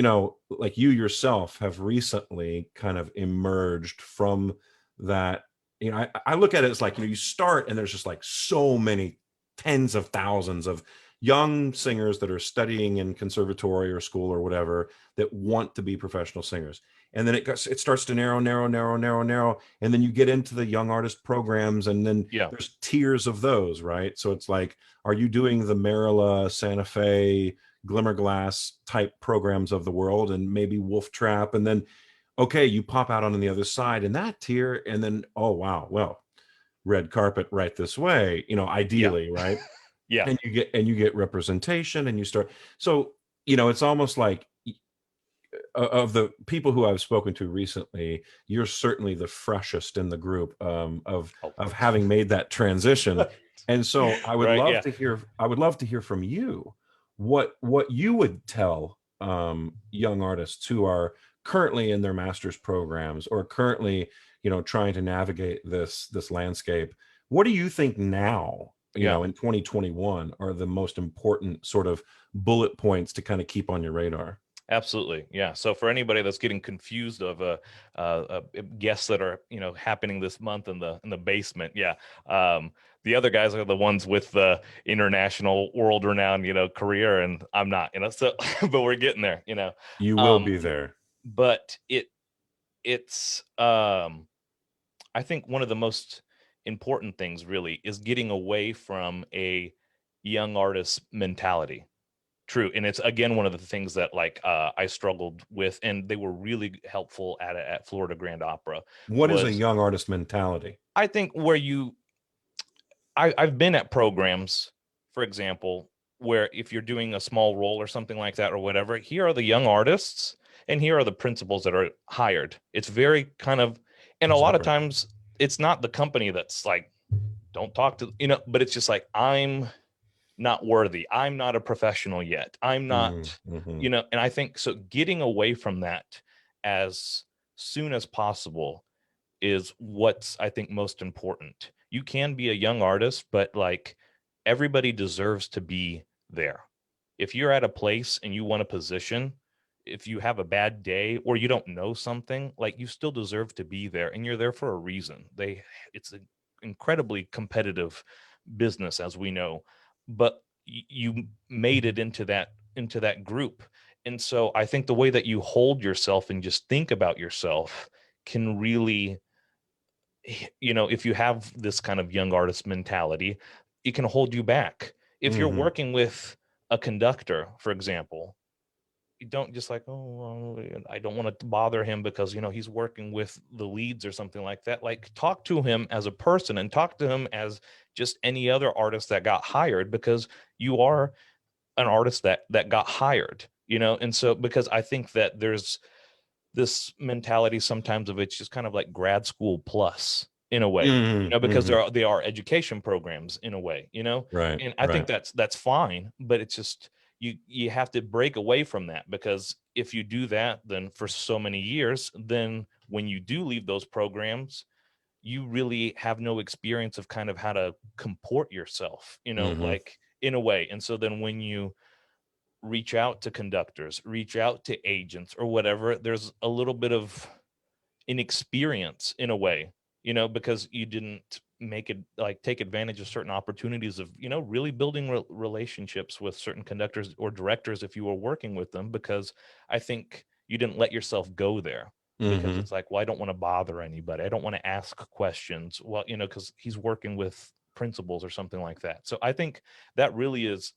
like you yourself have recently kind of emerged from that. I look at it as like, you start and there's just like so many tens of thousands of young singers that are studying in conservatory or school or whatever that want to be professional singers. And then it starts to narrow, narrow, narrow, narrow, narrow. And then you get into the young artist programs, and then Yeah. there's tiers of those, right? So it's like, are you doing the Marilla, Santa Fe, Glimmerglass type programs of the world, and maybe Wolf Trap, and then okay, you pop out on the other side in that tier, and then oh wow, well, red carpet right this way, Yeah. ideally, right? Yeah. And you get representation, and you start. So it's almost like, of the people who I've spoken to recently, you're certainly the freshest in the group, Oh. of having made that transition. And so I would Right. love Yeah. to hear I would love to hear from you what you would tell young artists who are currently in their master's programs or currently trying to navigate this landscape. What do you think now, Yeah. in 2021, are the most important sort of bullet points to kind of keep on your radar? Absolutely. Yeah. So for anybody that's getting confused of guests that are, happening this month in the basement, yeah. The other guys are the ones with the international world renowned, career, and I'm not, so but we're getting there, You will Um be there. but it's I think one of the most important things really is getting away from a young artist mentality. True, and it's again one of the things that like I struggled with, and they were really helpful at it at Florida Grand Opera. What is a Was young artist mentality? I think where I've been at programs, for example, where if you're doing a small role or something like that or whatever, here are the young artists and here are the principals that are hired. It's very kind of, and a lot of Separate. times it's not the company that's like, don't talk to, but it's just like, I'm not worthy. I'm not a professional yet. I'm not, Mm-hmm. and I think so getting away from that as soon as possible is what's, I think, most important. You can be a young artist, but like everybody deserves to be there. If you're at a place and you want a position, if you have a bad day or you don't know something, like you still deserve to be there and you're there for a reason. It's an incredibly competitive business, as we know, but you made it into that group. And so I think the way that you hold yourself and just think about yourself can really, if you have this kind of young artist mentality, it can hold you back. If you're Hmm. working with a conductor, for example, you don't just like, oh, well, I don't want to bother him because, he's working with the leads or something like that. Like, talk to him as a person and talk to him as just any other artist that got hired, because you are an artist that got hired, and so because I think that there's this mentality sometimes of it's just kind of like grad school plus in a way, Hmm. because Hmm. they are education programs in a way, Right. and I think Right. that's fine, but it's just you have to break away from that, because if you do that, then for so many years, then when you do leave those programs, you really have no experience of kind of how to comport yourself, Hmm. like in a way. And so then when you reach out to conductors, reach out to agents or whatever, there's a little bit of inexperience in a way, because you didn't make it like take advantage of certain opportunities of, really building relationships with certain conductors or directors if you were working with them, because I think you didn't let yourself go there, because Hmm. it's like, well, I don't want to bother anybody. I don't want to ask questions. Well, because he's working with principals or something like that. So I think that really is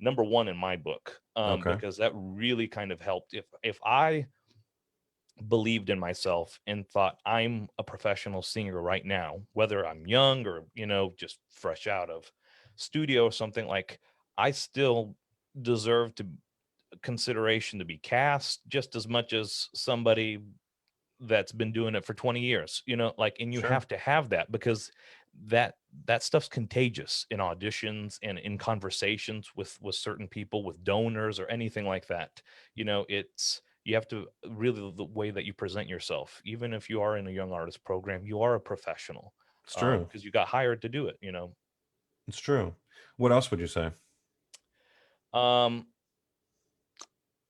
number one in my book, Okay. because that really kind of helped. If I believed in myself and thought I'm a professional singer right now, whether I'm young or, just fresh out of studio or something, like I still deserve to consideration to be cast just as much as somebody that's been doing it for 20 years, like, and you Sure. have to have that, because that that stuff's contagious in auditions and in conversations with certain people, with donors or anything like that. It's, you have to really, the way that you present yourself, even if you are in a young artist program, you are a professional, It's true. because you got hired to do it. It's true. What else would you say? um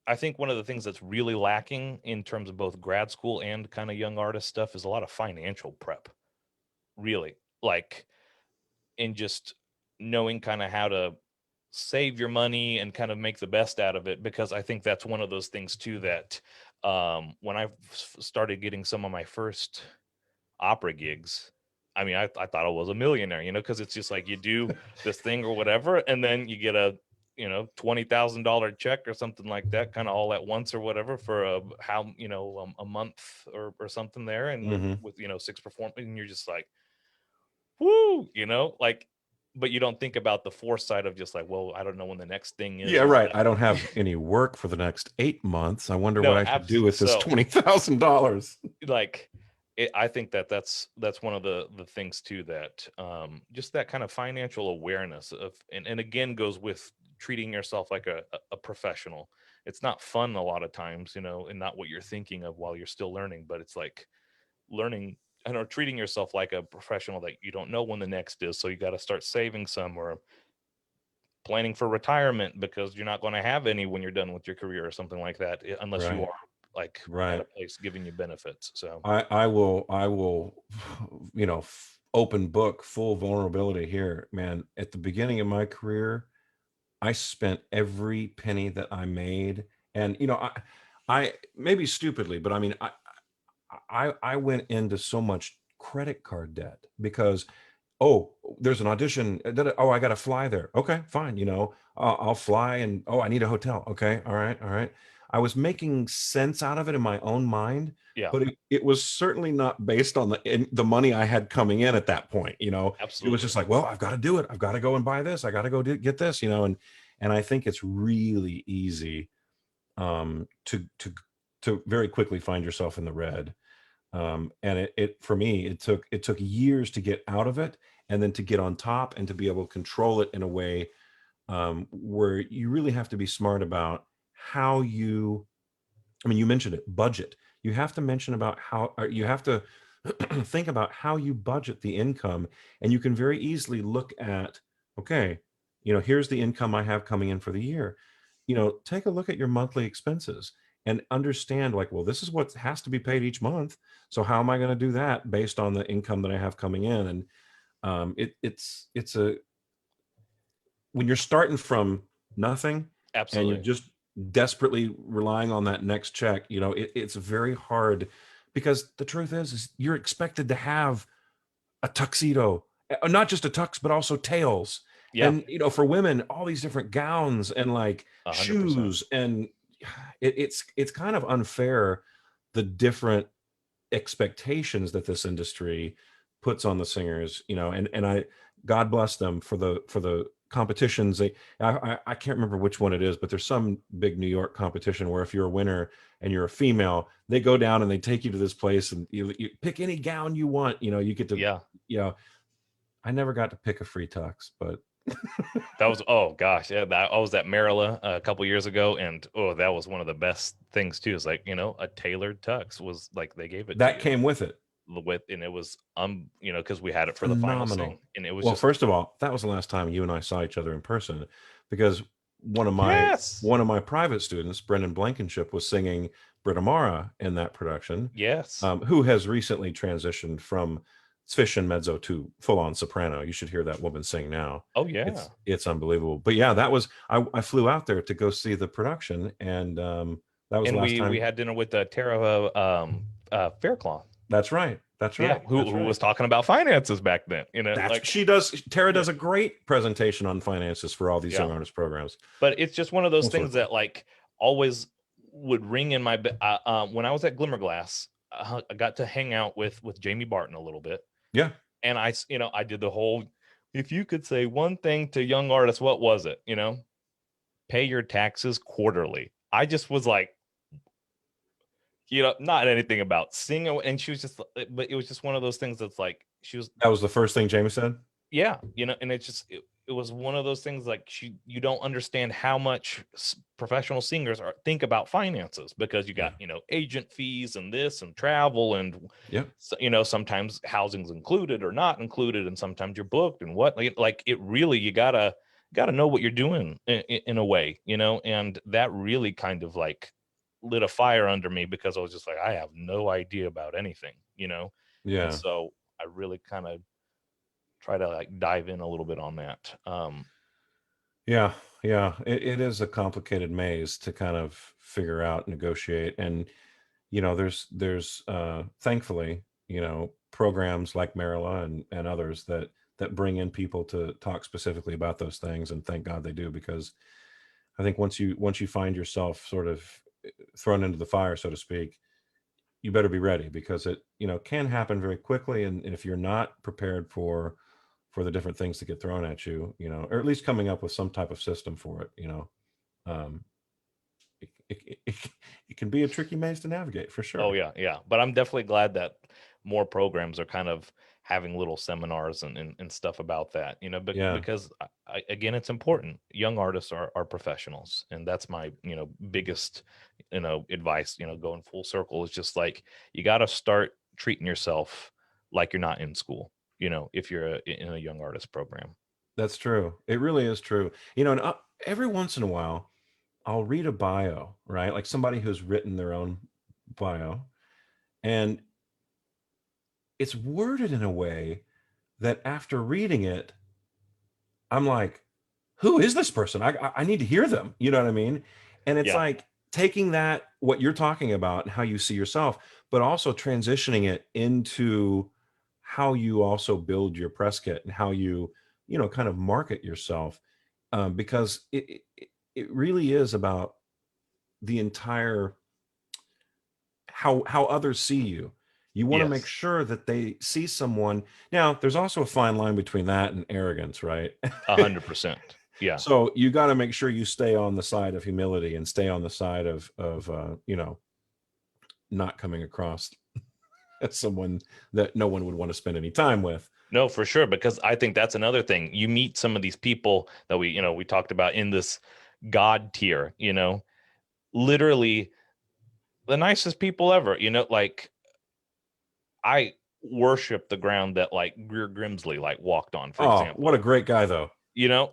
I think one of the things that's really lacking in terms of both grad school and kind of young artist stuff is a lot of financial prep, really, like, in just knowing kind of how to save your money and kind of make the best out of it, because I think that's one of those things too that, when I started getting some of my first opera gigs, I mean, I thought I was a millionaire, because it's just like you do this thing or whatever, and then you get a, $20,000 check or something like that, kind of all at once or whatever, for a month or something there, and Hmm. with six performances, and you're just like, woo, like, but you don't think about the foresight of just like, well, I don't know when the next thing is Yeah, or right. whatever. I don't have any work for the next 8 months. I wonder what No, I should do with this so $20,000. like, I think that's one of the things too, that just that kind of financial awareness of, and again goes with treating yourself like a professional. It's not fun a lot of times, and not what you're thinking of while you're still learning, but it's like learning and or treating yourself like a professional, that you don't know when the next is, so you got to start saving some, or planning for retirement, because you're not going to have any when you're done with your career or something like that, unless you Right. are like at a Right. place giving you benefits. So I will, open book, full vulnerability here, man. At the beginning of my career, I spent every penny that I made, and I maybe stupidly, but I mean, I went into so much credit card debt because, oh, there's an audition. Oh, I got to fly there. Okay, fine. I'll fly, and oh, I need a hotel. Okay, all right, all right. I was making sense out of it in my own mind, yeah, but it was certainly not based on the money I had coming in at that point. It was absolutely. just like, well, I've got to do it. I've got to go and buy this. I got to go get this. And I think it's really easy to very quickly find yourself in the red. And it for me, it took years to get out of it, and then to get on top and to be able to control it in a way, where you really have to be smart about how you I mean, you mentioned it, budget. You have to mention about how, or you have to think about how you budget the income. And you can very easily look at, okay, here's the income I have coming in for the year. Take a look at your monthly expenses and understand, like, well, this is what has to be paid each month. So how am I going to do that based on the income that I have coming in? And it's a when you're starting from nothing and you're Absolutely. just desperately relying on that next check, it's very hard, because the truth is you're expected to have a tuxedo, not just a tux, but also tails. Yeah. And, for women, all these different gowns and like 100%. shoes. And it's kind of unfair, the different expectations that this industry puts on the singers, and God bless them for the competitions. I can't remember which one it is, but there's some big New York competition where if you're a winner and you're a female, they go down and they take you to this place and you pick any gown you want. You get to, Yeah. I never got to pick a free tux, but That was, oh gosh, yeah. I was at Maryland a couple years ago, and oh, that was one of the best things too. Is like, a tailored tux was like they gave it to that you came with it. with, and it was because we had it for the final Phenomenal. sing, and it was Well, just first of all, that was the last time you and I saw each other in person, because one of my yes, one of my private students, Brendan Blankenship, was singing Britta Mara in that production, yes, who has recently transitioned from fish and mezzo to full on soprano. You should hear that woman sing now. oh yeah. It's unbelievable. But yeah, that was I flew out there to go see the production, and that was the And last we time. had dinner with Tara Faircloth. That's right. That's Yeah, right. who That's who right. was talking about finances back then. That's Like she does. Tara yeah, does a great presentation on finances for all these yeah. young artist programs. But it's just one of those All things sorts. that like always would ring in my when I was at Glimmerglass. I got to hang out with Jamie Barton a little bit, Yeah. and I did the whole. If you could say one thing to young artists, what was it? Pay your taxes quarterly. I just was like, not anything about singing, and she was just, but it was just one of those things that's like she was That was the first thing Jamie said. yeah, and it's just it was one of those things like you don't understand how much professional singers think about finances, because you Yeah. got agent fees and this and travel and Yeah. sometimes housing's included or not included, and sometimes you're booked and what like it really you gotta know what you're doing in a way, and that really kind of like lit a fire under me, because I was just like, I have no idea about anything. And Yeah. so I really kind of try to like dive in a little bit on that. Yeah. Yeah. It is a complicated maze to kind of figure out, negotiate, and there's thankfully programs like Marilla and others that bring in people to talk specifically about those things, and thank God they do, because I think once you find yourself sort of thrown into the fire, so to speak, you better be ready, because it can happen very quickly, and if you're not prepared for the different things that get thrown at you, or at least coming up with some type of system for it, um, it can be a tricky maze to navigate for Oh sure. yeah, yeah. But I'm definitely glad that more programs are kind of having little seminars and stuff about that, Yeah, because again, it's important. Young artists are professionals, and that's my, biggest, advice, going full circle is just like, you got to start treating yourself like you're not in school, if you're in a young artist program. that's true. It really is true. And every once in a while, I'll read a bio, right? Like somebody who's written their own bio, and it's worded in a way that after reading it, I'm like, who is this person? I need to hear them. You know what I mean? And it's Yeah. like taking that, what you're talking about and how you see yourself, but also transitioning it into how you also build your press kit and how you kind of market yourself, because it really is about the entire, how others see you. You want to make Yes. sure that they see someone. Now, there's also a fine line between that and arrogance, right? 100%. Yeah. So you got to make sure you stay on the side of humility and stay on the side of not coming across as someone that no one would want to spend any time with. No, for sure, because I think that's another thing. You meet some of these people that we talked about in this God tier, literally the nicest people ever, like I worship the ground that like Greer Grimsley like walked on, for Oh, what a example. great guy, though.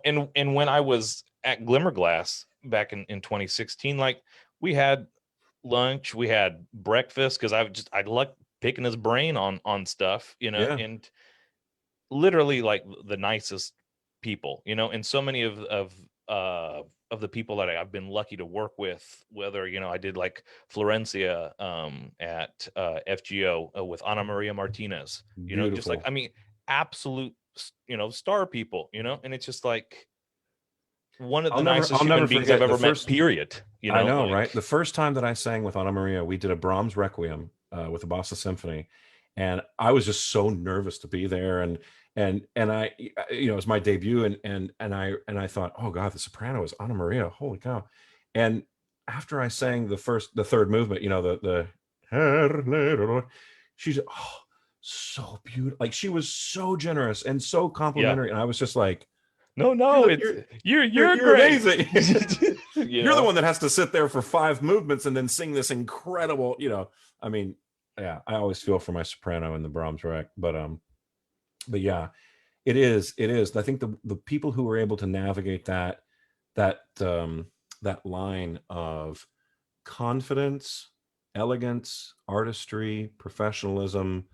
And when I was at Glimmerglass back in 2016, like we had lunch, we had breakfast because I like picking his brain on stuff, Yeah, and literally like the nicest people, and so many of the people that I've been lucky to work with, whether I did like Florencia at FGO with Ana Maria Martinez, just like beautiful. I mean absolute star people, and it's just like one of the nicest I'll never human beings I've forget the ever met, first. period, I know, right? like The first time that I sang with Anna Maria, we did a Brahms Requiem with the Boston Symphony, and I was just so nervous to be there, and I, it was my debut, and I thought, oh God, the soprano is Anna Maria, holy cow! And after I sang the third movement, she's so beautiful, like she was so generous and so yeah. complimentary, and I was just like, you're No, the, it's you're you're you're you're great. amazing. you You're the know one that has to sit there for 5 movements and then sing this incredible, I mean, yeah, I always feel for my soprano in the Brahms rack, but yeah, it is. I think the people who are able to navigate that line of confidence, elegance, artistry, professionalism,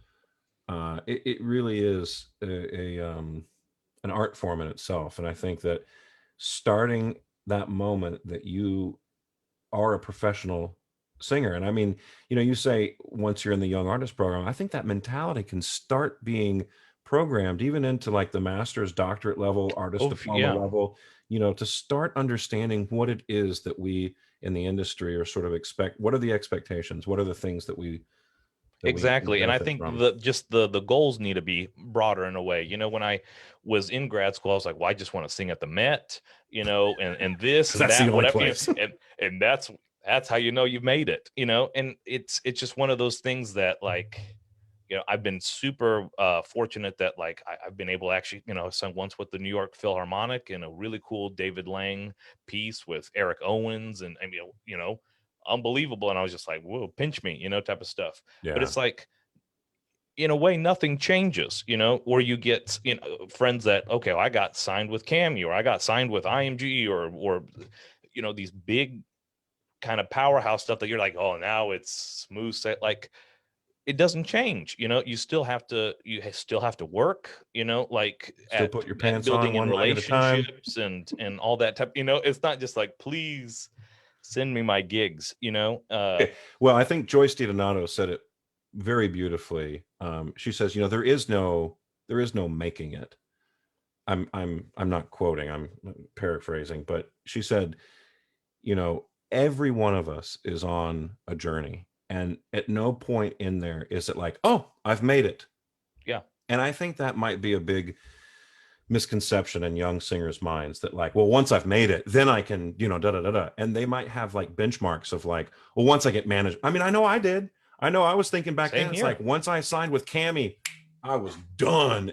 it really is an art form in itself. And I think that starting that moment that you are a professional singer, and I mean, you say once you're in the young artist program, I think that mentality can start being programmed even into like the master's, doctorate level, artist diploma yeah, level, to start understanding what it is that we in the industry are sort of expect. What are the expectations? What are the things that we exactly. And I benefit think from? the goals need to be broader in a way. When I was in grad school, I was like, well, I just want to sing at the Met, and this Because and that's the that, only whatever, place. and that's how you've made it, and it's just one of those things that like I've been super fortunate that like I've been able to actually, I sung once with the New York Philharmonic in a really cool David Lang piece with Eric Owens, and I mean, unbelievable. And I was just like, whoa, pinch me, type of stuff. But Yeah, it's like, in a way, nothing changes, or you get, friends that, okay, well, I got signed with Cameo, or I got signed with IMG, or these big kind of powerhouse stuff that you're like, oh, now it's smooth set. Like, it doesn't change, you still have to work, like still at put your at pants on building in one leg at a time. relationships and all that type, it's not just like, please send me my gigs, Well, I think Joyce DiDonato said it very beautifully. She says, there is no making it. I'm not quoting, I'm paraphrasing, but she said, every one of us is on a journey, and at no point in there is it like, oh, I've made it. yeah, And I think that might be a big misconception in young singers' minds, that like, well, once I've made it, then I can, da da da da. And they might have like benchmarks of like, well, once I get managed. I mean, I know I did. I know I was thinking back same then, it's like here, once I signed with Cami, I was done.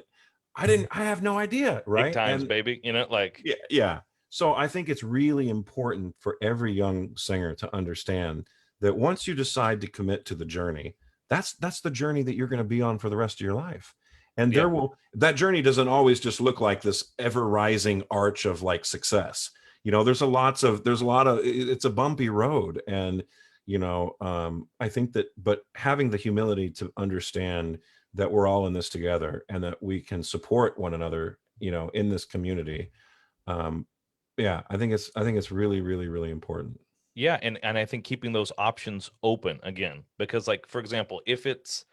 I have no idea, big right? times, And baby, like, yeah, yeah. So I think it's really important for every young singer to understand that once you decide to commit to the journey, that's the journey that you're going to be on for the rest of your life. And yeah, that journey doesn't always just look like this ever rising arch of like success. There's a lot of, it's a bumpy road. And I think that, but having the humility to understand that we're all in this together and that we can support one another, in this community. um yeah, I think it's really, really, really important. yeah. And I think keeping those options open again, because like, for example, if it's,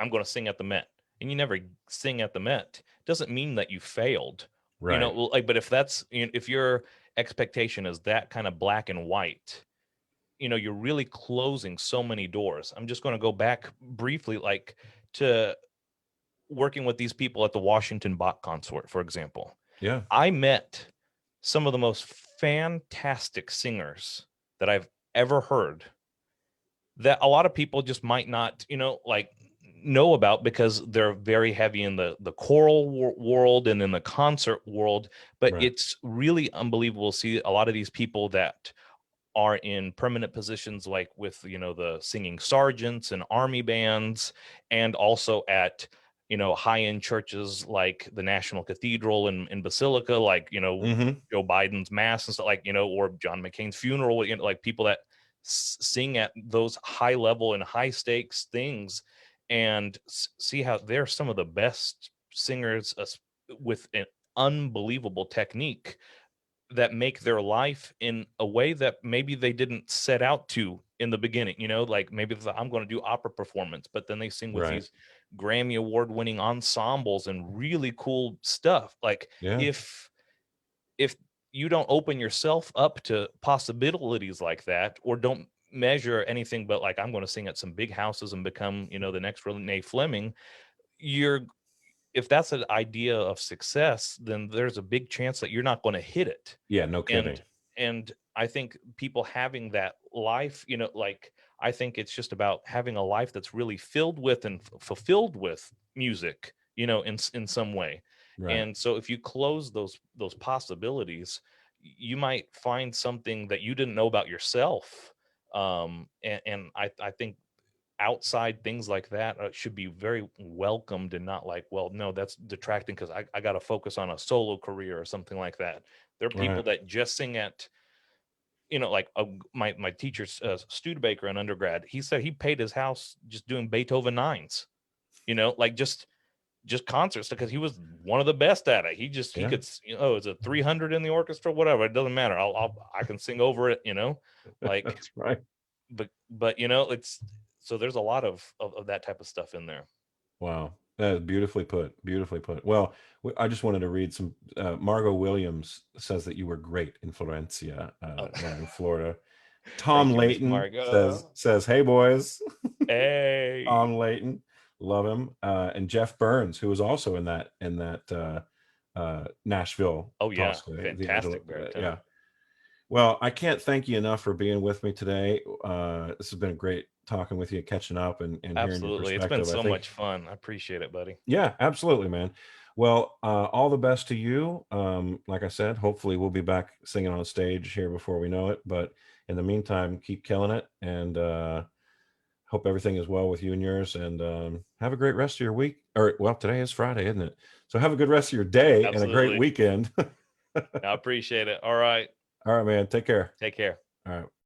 I'm going to sing at the Met, and you never sing at the Met, doesn't mean that you failed. Right. Like, but if your expectation is that kind of black and white, you're really closing so many doors. I'm just going to go back briefly, like to working with these people at the Washington Bach concert, for example. Yeah. I met some of the most fantastic singers that I've ever heard, that a lot of people just might not, like know about, because they're very heavy in the choral world and in the concert world. But Right. it's really unbelievable to see a lot of these people that are in permanent positions, like with, the singing sergeants and army bands, and also at, high-end churches like the National Cathedral in Basilica, like, Hmm. Joe Biden's mass and stuff, like, or John McCain's funeral, like people that sing at those high level and high stakes things, and see how they're some of the best singers, with an unbelievable technique, that make their life in a way that maybe they didn't set out to in the beginning, like maybe I'm going to do opera performance, but then they sing with Right. these Grammy award winning ensembles and really cool stuff. Like, Yeah. if you don't open yourself up to possibilities like that, or don't measure anything but like, I'm going to sing at some big houses and become, the next Renee Fleming, you're if that's an idea of success, then there's a big chance that you're not going to hit it. Yeah. No kidding. And and I think people having that life, like, I think it's just about having a life that's really filled with and fulfilled with music, in some way. Right. And so if you close those possibilities, you might find something that you didn't know about yourself. And I think outside things like that, should be very welcomed, and not like, well, no, that's detracting because I got to focus on a solo career or something like that. There are people Right. that just sing at, like, my teacher's, Studebaker in undergrad. He said he paid his house just doing Beethoven nines, like just concerts, because he was one of the best at it. He Yeah. could, it's a 300 in the orchestra, whatever. It doesn't matter. I can sing over it, like, That's right. but it's, so there's a lot of that type of stuff in there. Wow. That is beautifully put. Beautifully put. Well, I just wanted to read some. Margot Williams says that you were great in Florencia, Oh, there in Florida. thank Tom you, Miss Layton Margo. says, "Hey boys." Hey. Tom Layton, love him, and Jeff Burns, who was also in that Nashville Oh yeah, Tosca, the Angela. fantastic baritone. Yeah. Well, I can't thank you enough for being with me today. This has been great talking with you, catching up, and hearing your Absolutely, it's been perspective. I so think, much fun. I appreciate it, buddy. yeah, absolutely, man. Well, all the best to you. Like I said, hopefully we'll be back singing on stage here before we know it. But in the meantime, keep killing it, and hope everything is well with you and yours. And have a great rest of your week. Or, well, today is Friday, isn't it? So have a good rest of your day and a great Absolutely, weekend. I appreciate it. All right, All right, man. Take care. take care. All right.